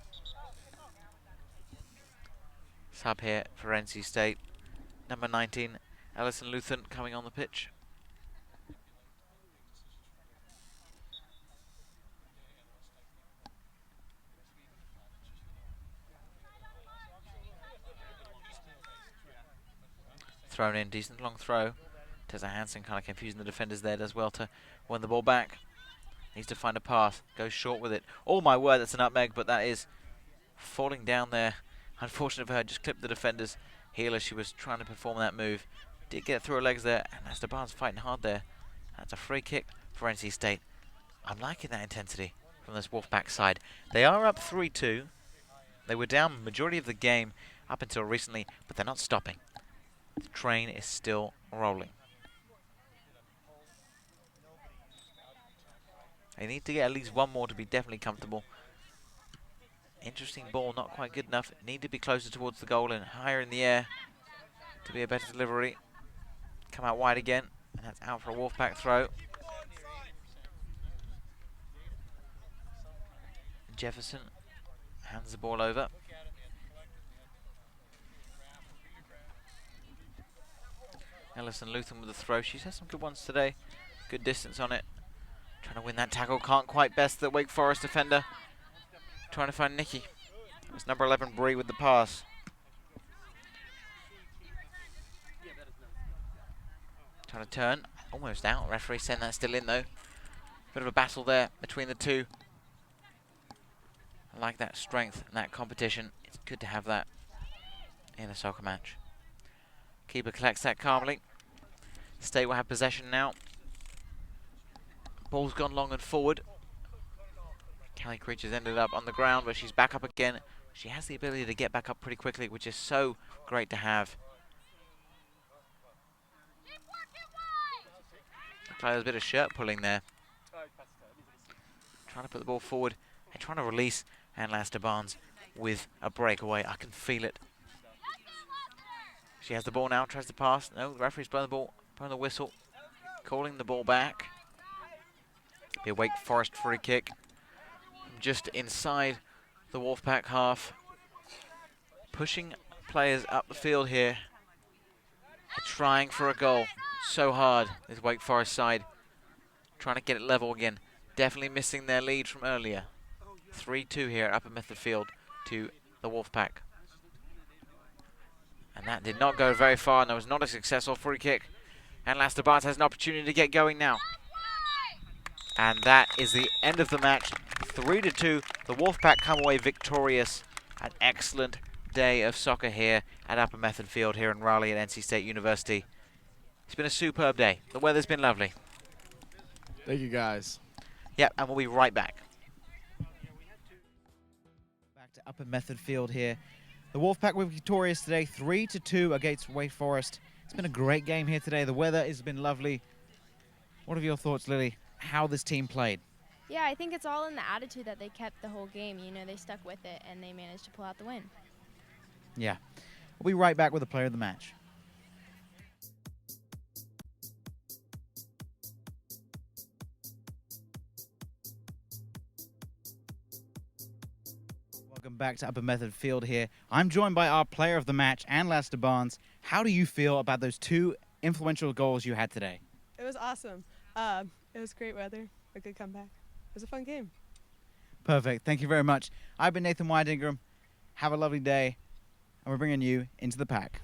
Sub here for NC State. Number 19, Alison Luthen coming on the pitch. Thrown in, decent long throw. Tessa Hansen kind of confusing the defenders there, does well to win the ball back. Needs to find a path, goes short with it. Oh my word, that's a nutmeg, but that is falling down there. Unfortunate for her, just clipped the defender's heel as she was trying to perform that move. Did get through her legs there, and Lester Barnes fighting hard there. That's a free kick for NC State. I'm liking that intensity from this Wolfpack side. They are up 3-2. They were down majority of the game up until recently, but they're not stopping. The train is still rolling. They need to get at least one more to be definitely comfortable. Interesting ball, not quite good enough. Need to be closer towards the goal and higher in the air to be a better delivery. Come out wide again, and that's out for a Wolfpack throw. Jefferson hands the ball over. Alison Luthen with the throw. She's had some good ones today. Good distance on it. Trying to win that tackle. Can't quite best the Wake Forest defender. Trying to find Nikki. It's number 11, Bree, with the pass. Trying to turn. Almost out. Referee saying that's still in, though. Bit of a battle there between the two. I like that strength and that competition. It's good to have that in a soccer match. Keeper collects that calmly. State will have possession now. Ball's gone long and forward. Kylie Creech has ended up on the ground, but she's back up again. She has the ability to get back up pretty quickly, which is so great to have. Looks like there's a bit of shirt pulling there. Trying to put the ball forward and trying to release, and Lester Barnes with a breakaway. I can feel it. She has the ball now, tries to pass. No, the referee's blowing the ball, blowing the whistle, calling the ball back. Be a Wake Forest free kick. Just inside the Wolfpack half. Pushing players up the field here. Trying for a goal. So hard, this Wake Forest side. Trying to get it level again. Definitely missing their lead from earlier. 3-2 here at Upper Method Field to the Wolfpack. And that did not go very far, and that was not a successful free kick. And Lester Barnes has an opportunity to get going now. And that is the end of the match. 3-2. The Wolfpack come away victorious An excellent day of soccer here at Upper Method Field here in Raleigh at NC State University. It's been a superb day. The weather's been lovely. Thank you, guys. Yep, and we'll be right back. Back to Upper Method Field here. The Wolfpack were victorious today, 3-2 against Wake Forest. It's been a great game here today. The weather has been lovely. What are your thoughts, Lily, how this team played? Yeah, I think it's all in the attitude that they kept the whole game. You know, they stuck with it, and they managed to pull out the win. Yeah. We'll be right back with the player of the match. Welcome back to Upper Method Field here. I'm joined by our player of the match, Ann Laster Barnes. How do you feel about those two influential goals you had today? It was awesome. It was great weather, a good comeback. It was a fun game. Perfect. Thank you very much. I've been Nathan White Ingram. Have a lovely day, and we're bringing you into the pack.